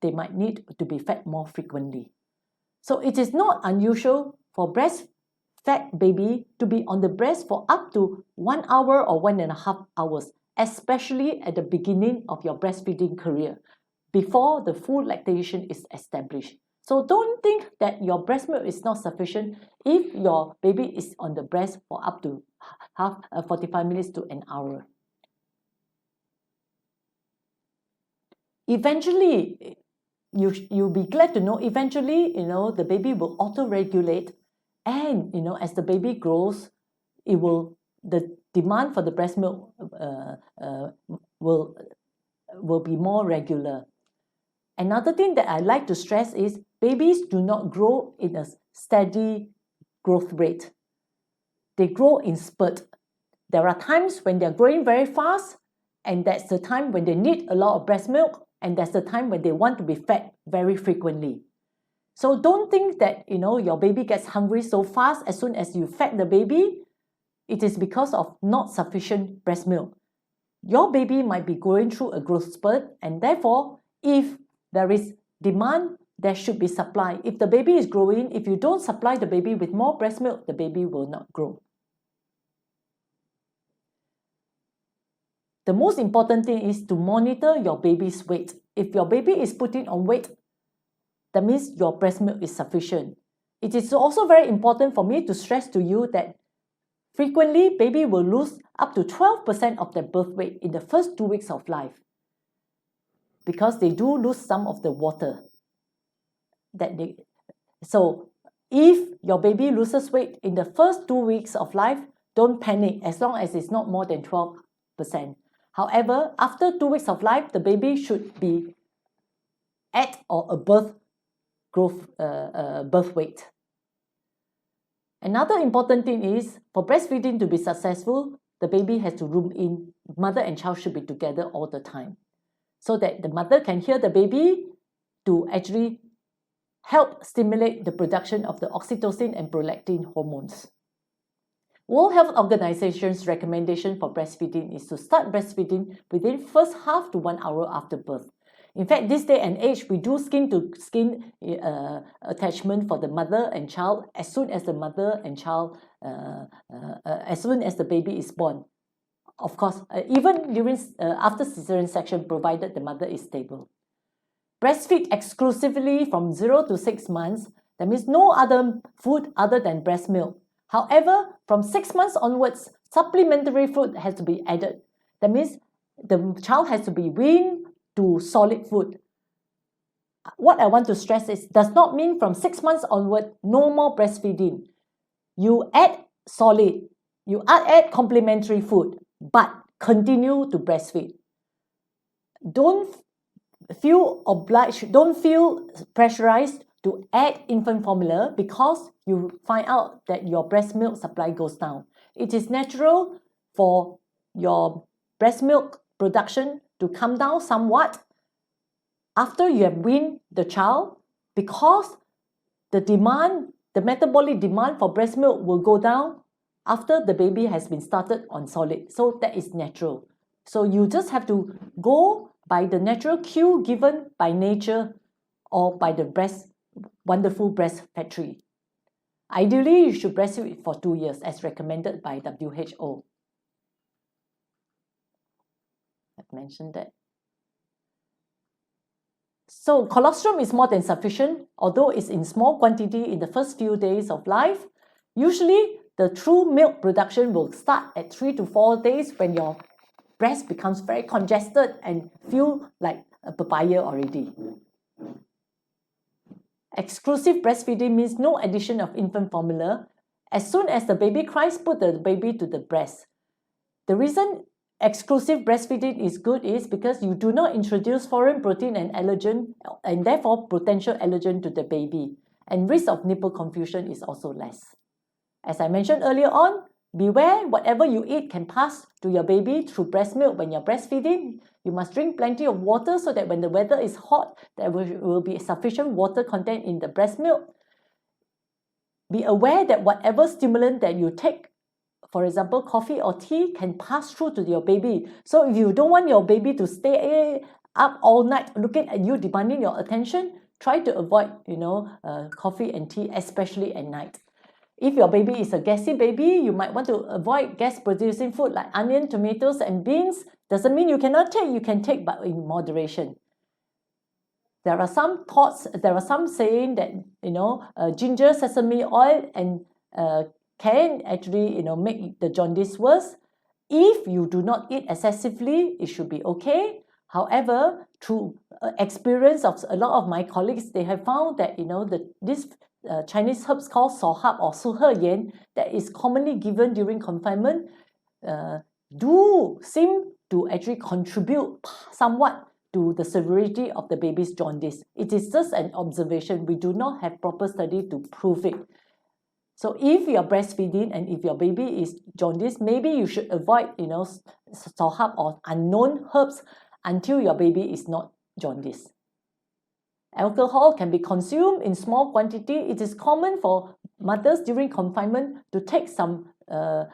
they might need to be fed more frequently. So it is not unusual for breastfed baby to be on the breast for up to 1 hour or 1.5 hours, especially at the beginning of your breastfeeding career, before the full lactation is established. So don't think that your breast milk is not sufficient if your baby is on the breast for up to 45 minutes to an hour. Eventually, you'll be glad to know, the baby will auto-regulate, and as the baby grows, the demand for the breast milk will be more regular. Another thing that I like to stress is babies do not grow in a steady growth rate. They grow in spurt. There are times when they're growing very fast, and that's the time when they need a lot of breast milk, and that's the time when they want to be fed very frequently. So don't think that your baby gets hungry so fast as soon as you fed the baby. It is because of not sufficient breast milk. Your baby might be going through a growth spurt, and therefore, if there is demand, there should be supply. If the baby is growing, if you don't supply the baby with more breast milk, the baby will not grow. The most important thing is to monitor your baby's weight. If your baby is putting on weight, that means your breast milk is sufficient. It is also very important for me to stress to you that frequently, baby will lose up to 12% of their birth weight in the first 2 weeks of life, because they do lose some of the water. So if your baby loses weight in the first 2 weeks of life, don't panic as long as it's not more than 12%. However, after 2 weeks of life, the baby should be at or above birth weight. Another important thing is, for breastfeeding to be successful, the baby has to room in. Mother and child should be together all the time, so that the mother can hear the baby to actually help stimulate the production of the oxytocin and prolactin hormones. World Health Organization's recommendation for breastfeeding is to start breastfeeding within first half to 1 hour after birth. In fact, this day and age, we do skin-to-skin attachment for the mother and child as soon as the mother and child, as soon as the baby is born. Of course, even during after cesarean section, provided the mother is stable. Breastfeed exclusively from 0 to 6 months. That means no other food other than breast milk. However, from 6 months onwards, supplementary food has to be added. That means the child has to be weaned to solid food. What I want to stress is, does not mean from 6 months onward, no more breastfeeding. You add solid, you add complementary food, but continue to breastfeed. Don't feel obliged, don't feel pressurized to add infant formula because you find out that your breast milk supply goes down. It is natural for your breast milk production to come down somewhat after you have weaned the child, because the metabolic demand for breast milk will go down after the baby has been started on solid. So that is natural. So you just have to go by the natural cue given by nature or by the wonderful breast factory. Ideally, you should breastfeed for 2 years as recommended by WHO. I've mentioned that. So colostrum is more than sufficient, although it's in small quantity in the first few days of life. Usually, the true milk production will start at 3 to 4 days when your breast becomes very congested and feel like a papaya already. Exclusive breastfeeding means no addition of infant formula. As soon as the baby cries, put the baby to the breast. The reason exclusive breastfeeding is good is because you do not introduce foreign protein and allergen, and therefore potential allergen to the baby, and risk of nipple confusion is also less. As I mentioned earlier on, beware whatever you eat can pass to your baby through breast milk when you're breastfeeding. You must drink plenty of water so that when the weather is hot, there will be sufficient water content in the breast milk. Be aware that whatever stimulant that you take, for example, coffee or tea, can pass through to your baby. So if you don't want your baby to stay up all night looking at you, demanding your attention, try to avoid, coffee and tea, especially at night. If your baby is a gassy baby, you might want to avoid gas-producing food like onion, tomatoes, and beans. Doesn't mean you cannot take, you can take, but in moderation. There are some thoughts, there are some saying that, ginger, sesame oil, and can actually, make the jaundice worse. If you do not eat excessively, it should be okay. However, through experience of a lot of my colleagues, they have found that, this Chinese herbs called sohab or suheyan that is commonly given during confinement do seem to actually contribute somewhat to the severity of the baby's jaundice. It is just an observation. We do not have proper study to prove it. So if you are breastfeeding and if your baby is jaundice, maybe you should avoid, sohab or unknown herbs until your baby is not jaundice. Alcohol can be consumed in small quantity. It is common for mothers during confinement to take some the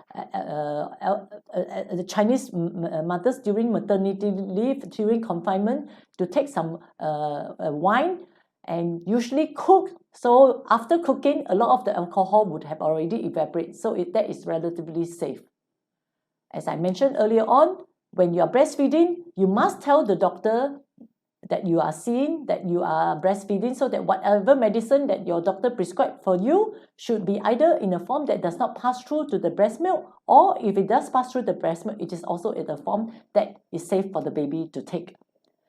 Chinese mothers during maternity leave, during confinement, to take some wine and usually cook. So after cooking, a lot of the alcohol would have already evaporated. So that is relatively safe. As I mentioned earlier on, when you are breastfeeding, you must tell the doctor that you are seeing that you are breastfeeding, so that whatever medicine that your doctor prescribed for you should be either in a form that does not pass through to the breast milk, or if it does pass through the breast milk, it is also in a form that is safe for the baby to take.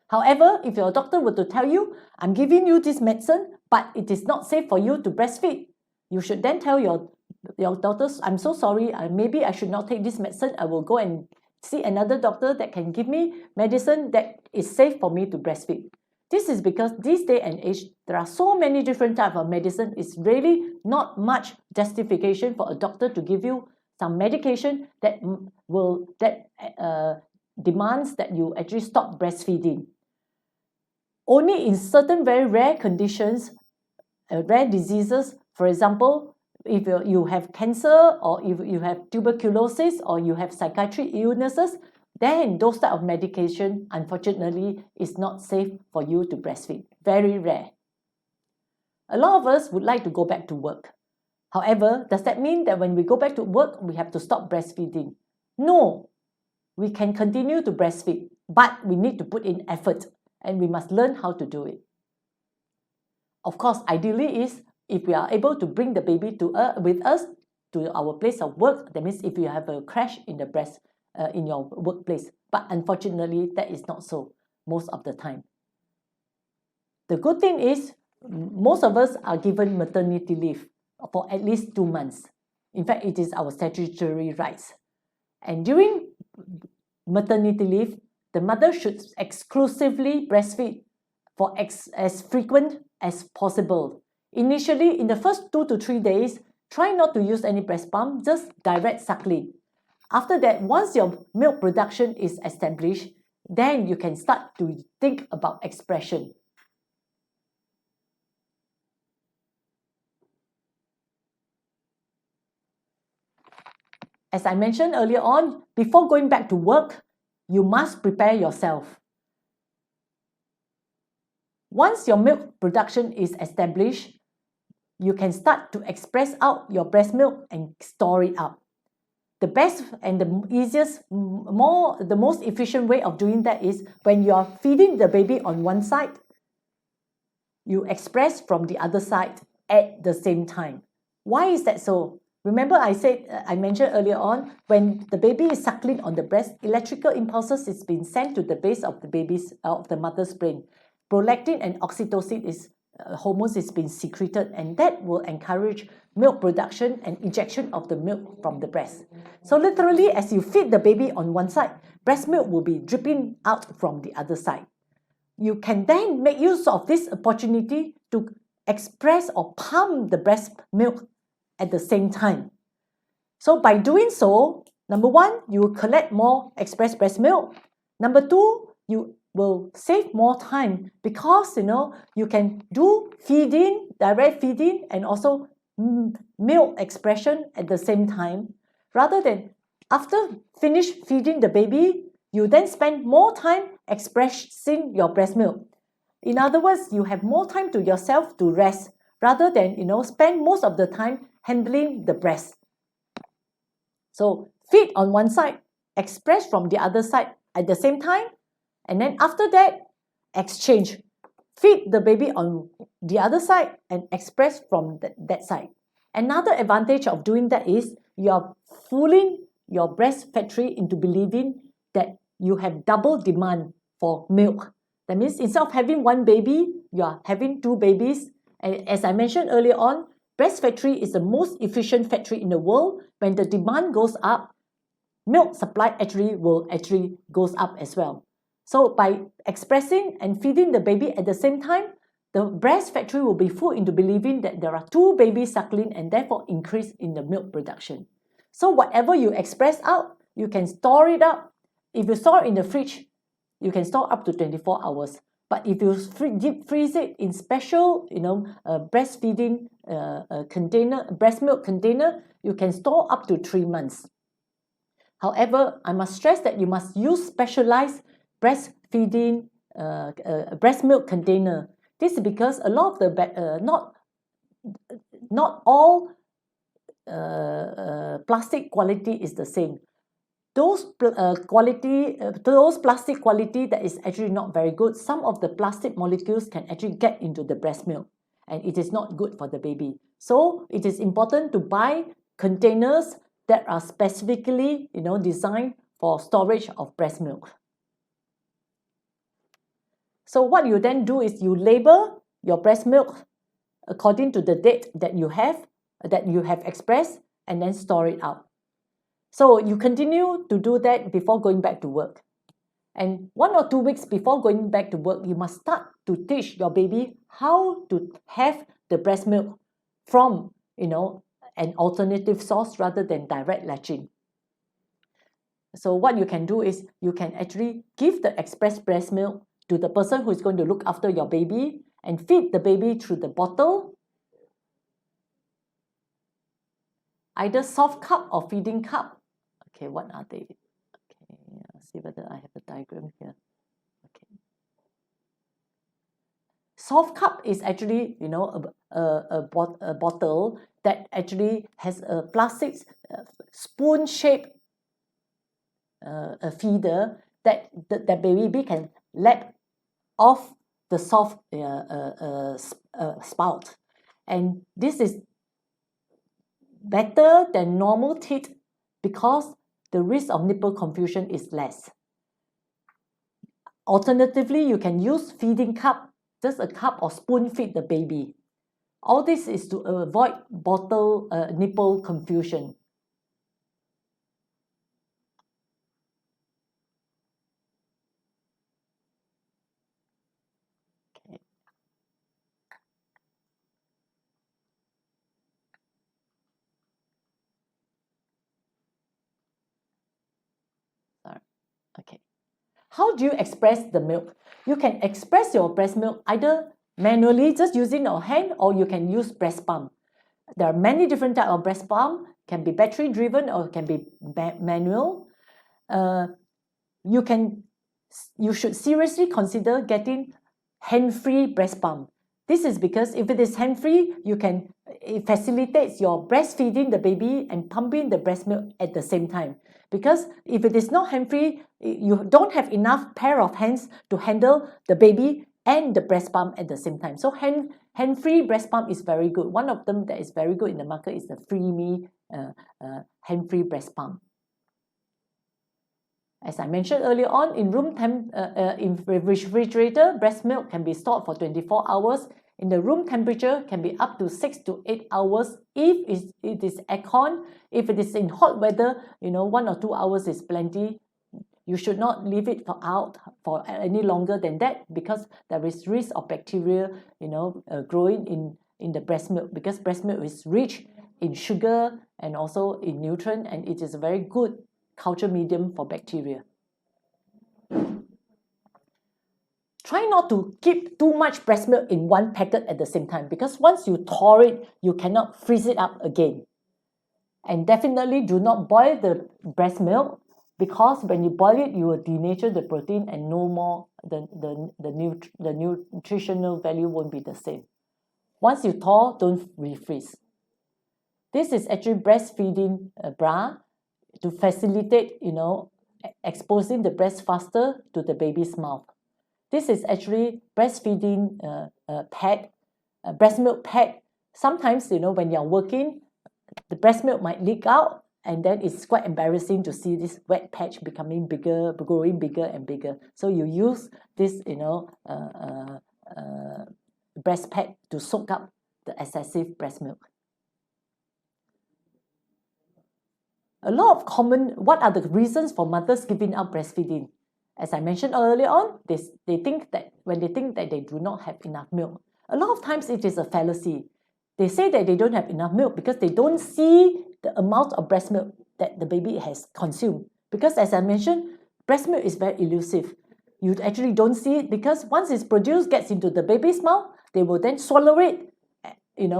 However, if your doctor were to tell you, I'm giving you this medicine, but it is not safe for you to breastfeed, you should then tell your doctors, I'm so sorry, maybe I should not take this medicine. I will go and see another doctor that can give me medicine that is safe for me to breastfeed. This is because this day and age, there are so many different types of medicine. It's really not much justification for a doctor to give you some medication that demands that you actually stop breastfeeding. Only in certain very rare conditions, rare diseases, for example, if you have cancer, or if you have tuberculosis, or you have psychiatric illnesses, then those type of medication, unfortunately, is not safe for you to breastfeed. Very rare. A lot of us would like to go back to work. However, does that mean that when we go back to work, we have to stop breastfeeding? No. We can continue to breastfeed, but we need to put in effort and we must learn how to do it. Of course, ideally is if we are able to bring the baby with us to our place of work. That means if you have a crash in the breast in your workplace. But unfortunately, that is not so most of the time. The good thing is most of us are given maternity leave for at least 2 months. In fact, it is our statutory rights. And during maternity leave, the mother should exclusively breastfeed for as frequent as possible. Initially, in the first 2 to 3 days, try not to use any breast pump, just direct suckling. After that, once your milk production is established, then you can start to think about expression. As I mentioned earlier on, before going back to work, you must prepare yourself. Once your milk production is established, you can start to express out your breast milk and store it up. The best and the easiest, the most efficient way of doing that is when you are feeding the baby on one side, you express from the other side at the same time. Why is that so? Remember I mentioned earlier on, when the baby is suckling on the breast, electrical impulses is being sent to the base of the mother's brain. Prolactin and oxytocin hormones is being secreted, and that will encourage milk production and ejection of the milk from the breast. So literally, as you feed the baby on one side, breast milk will be dripping out from the other side. You can then make use of this opportunity to express or pump the breast milk at the same time. So by doing so, number one, you will collect more expressed breast milk. Number two, you will save more time because you can do feeding, direct feeding, and also milk expression at the same time, rather than after finish feeding the baby, you then spend more time expressing your breast milk. In other words, you have more time to yourself to rest, rather than spend most of the time handling the breast. So feed on one side, express from the other side at the same time, and then after that, exchange. Feed the baby on the other side and express from that side. Another advantage of doing that is you are fooling your breast factory into believing that you have double demand for milk. That means instead of having one baby, you are having 2 babies. And as I mentioned earlier on, breast factory is the most efficient factory in the world. When the demand goes up, milk supply actually goes up as well. So by expressing and feeding the baby at the same time, the breast factory will be fooled into believing that there are 2 babies suckling and therefore increase in the milk production. So whatever you express out, you can store it up. If you store it in the fridge, you can store up to 24 hours. But if you deep freeze it in special, breastfeeding container, breast milk container, you can store up to 3 months. However, I must stress that you must use specialized breastfeeding breast milk container. This is because a lot of the not all plastic quality is the same. Those plastic quality that is actually not very good, some of the plastic molecules can actually get into the breast milk, and it is not good for the baby. So it is important to buy containers that are specifically designed for storage of breast milk. So what you then do is you label your breast milk according to the date that you have expressed, and then store it out. So you continue to do that before going back to work. And 1 or 2 weeks before going back to work, you must start to teach your baby how to have the breast milk from an alternative source rather than direct latching. So what you can do is you can actually give the expressed breast milk to the person who is going to look after your baby and feed the baby through the bottle, either soft cup or feeding cup. Okay, what are they? Okay, see whether I have a diagram here. Okay. Soft cup is actually, a bottle that actually has a plastic spoon-shaped a feeder that the baby can lap off the soft spout, and this is better than normal teat because the risk of nipple confusion is less. Alternatively, you can use feeding cup, just a cup or spoon feed the baby. All this is to avoid bottle nipple confusion. Okay. Sorry. Okay. How do you express the milk? You can express your breast milk either manually, just using your hand, or you can use breast pump. There are many different types of breast pump, can be battery driven or can be manual. You should seriously consider getting hand-free breast pump. This is because if it is hand-free, it facilitates your breastfeeding the baby and pumping the breast milk at the same time. Because if it is not hand-free, you don't have enough pair of hands to handle the baby and the breast pump at the same time. So hand-free breast pump is very good. One of them that is very good in the market is the Freeme hand-free breast pump. As I mentioned earlier on, in refrigerator, breast milk can be stored for 24 hours. In the room temperature, can be up to 6 to 8 hours. If it is aircon, if it is in hot weather, 1 or 2 hours is plenty. You should not leave it out for any longer than that because there is risk of bacteria, growing in the breast milk, because breast milk is rich in sugar and also in nutrient, and it is a very good culture medium for bacteria. Try not to keep too much breast milk in one packet at the same time, because once you thaw it, you cannot freeze it up again. And definitely do not boil the breast milk, because when you boil it, you will denature the protein and no more, the nutritional value won't be the same. Once you thaw, don't refreeze. This is actually breastfeeding bra to facilitate, exposing the breast faster to the baby's mouth. This is actually breastfeeding pad, breast milk pad. Sometimes, when you're working, the breast milk might leak out, and then it's quite embarrassing to see this wet patch becoming bigger, growing bigger and bigger. So you use this, breast pad to soak up the excessive breast milk. What are the reasons for mothers giving up breastfeeding? As I mentioned earlier on, they think that they do not have enough milk. A lot of times it is a fallacy. They say that they don't have enough milk because they don't see the amount of breast milk that the baby has consumed. Because as I mentioned, breast milk is very elusive. You actually don't see it because once it's produced, gets into the baby's mouth, they will then swallow it,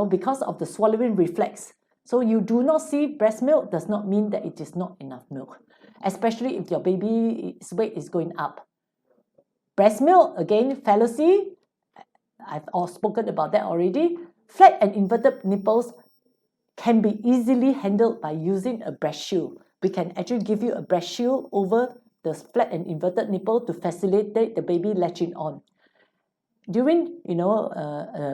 because of the swallowing reflex. So you do not see breast milk does not mean that it is not enough milk, especially if your baby's weight is going up. Breast milk, again, fallacy. I've spoken about that already. Flat and inverted nipples can be easily handled by using a breast shield. We can actually give you a breast shield over the flat and inverted nipple to facilitate the baby latching on. During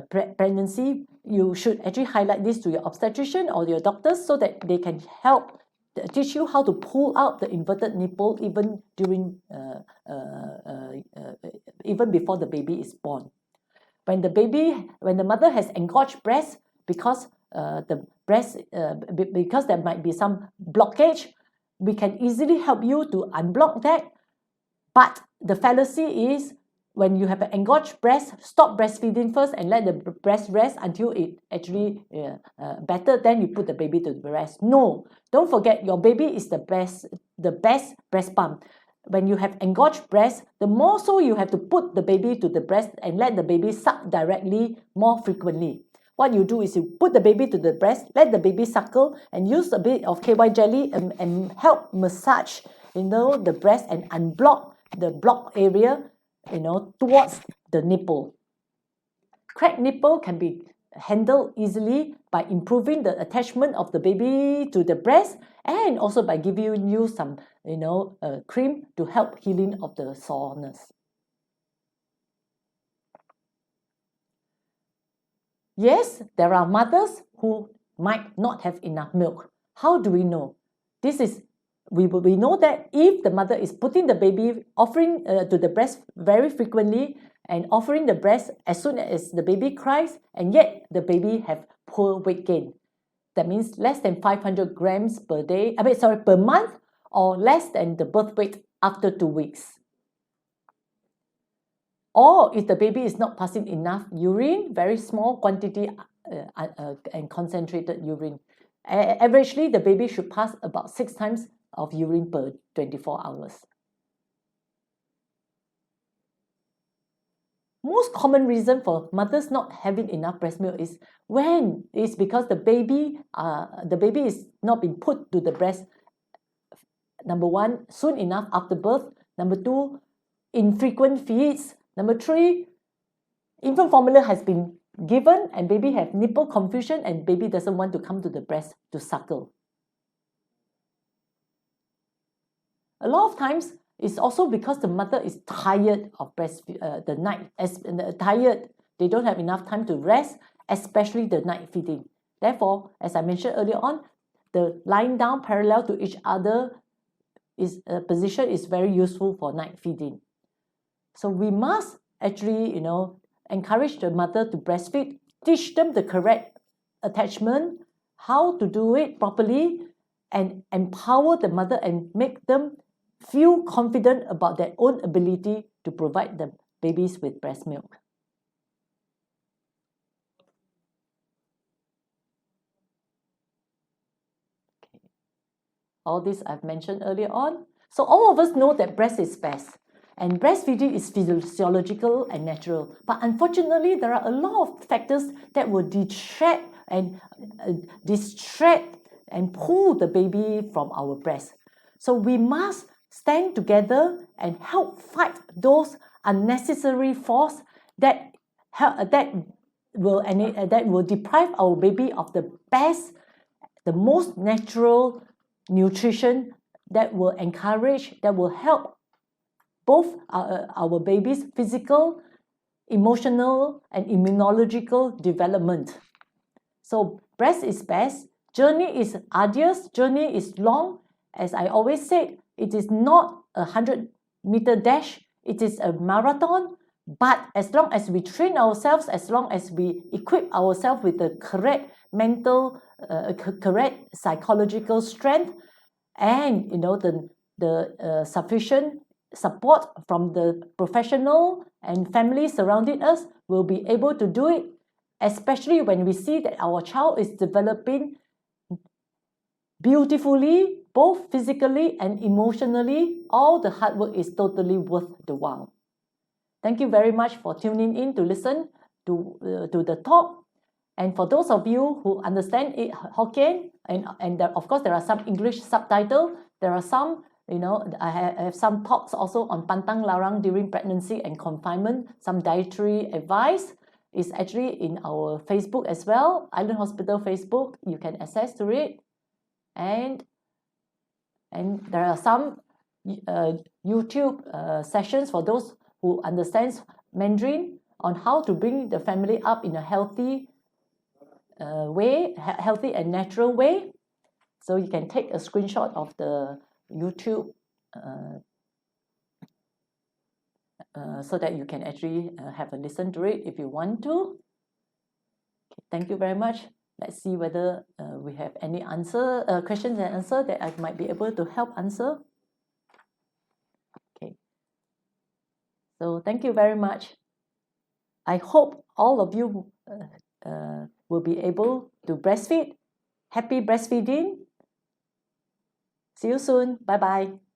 pregnancy, you should actually highlight this to your obstetrician or your doctors so that they can help teach you how to pull out the inverted nipple even during even before the baby is born. When the mother has engorged breast because because there might be some blockage, we can easily help you to unblock that. But the fallacy is, when you have an engorged breast, stop breastfeeding first and let the breast rest until it actually better. Then you put the baby to the rest. No, don't forget, your baby is the best breast pump. When you have engorged breast, the more so you have to put the baby to the breast and let the baby suck directly more frequently. What you do is you put the baby to the breast, let the baby suckle, and use a bit of KY jelly and help massage, the breast and unblock the blocked area, towards the nipple. Cracked nipple can be handled easily by improving the attachment of the baby to the breast, and also by giving you some, cream to help healing of the soreness. Yes, there are mothers who might not have enough milk. How do we know? We know that if the mother is putting the baby, offering to the breast very frequently, and offering the breast as soon as the baby cries, and yet the baby have poor weight gain. That means less than 500 grams per month, or less than the birth weight after 2 weeks. Or if the baby is not passing enough urine, very small quantity and concentrated urine. Averagely, the baby should pass about 6 times of urine per 24 hours. Most common reason for mothers not having enough breast milk is because the baby is not being put to the breast, number 1, soon enough after birth, number 2, infrequent feeds, number 3, infant formula has been given and baby have nipple confusion and baby doesn't want to come to the breast to suckle. A lot of times, it's also because the mother is tired of the night, tired. They don't have enough time to rest, especially the night feeding. Therefore, as I mentioned earlier on, the lying down parallel to each other position is very useful for night feeding. So we must actually, encourage the mother to breastfeed, teach them the correct attachment, how to do it properly, and empower the mother and make them feel confident about their own ability to provide the babies with breast milk. Okay. All this I've mentioned earlier on. So all of us know that breast is best, and breastfeeding is physiological and natural. But unfortunately, there are a lot of factors that will distract and pull the baby from our breast. So we must stand together and help fight those unnecessary force that will deprive our baby of the best, the most natural nutrition that will help both our baby's physical, emotional, and immunological development. So breast is best. Journey is arduous. Journey is long. As I always said, it is not a 100-meter dash. It is a marathon. But as long as we train ourselves, as long as we equip ourselves with the correct mental, correct psychological strength, and the sufficient support from the professional and family surrounding us, we'll be able to do it. Especially when we see that our child is developing beautifully, both physically and emotionally, all the hard work is totally worth the while. Thank you very much for tuning in to listen to the talk. And for those of you who understand Hokkien, and of course there are some English subtitles, there are some, I have some talks also on pantang larang during pregnancy and confinement, some dietary advice is actually in our Facebook as well, Island Hospital Facebook. You can access to it. And there are some YouTube sessions for those who understands Mandarin on how to bring the family up in a healthy way, healthy and natural way. So you can take a screenshot of the YouTube so that you can actually have a listen to it if you want to. Okay, thank you very much. Let's see whether we have any questions and answer that I might be able to help answer. Okay. So thank you very much. I hope all of you will be able to breastfeed. Happy breastfeeding. See you soon. Bye-bye.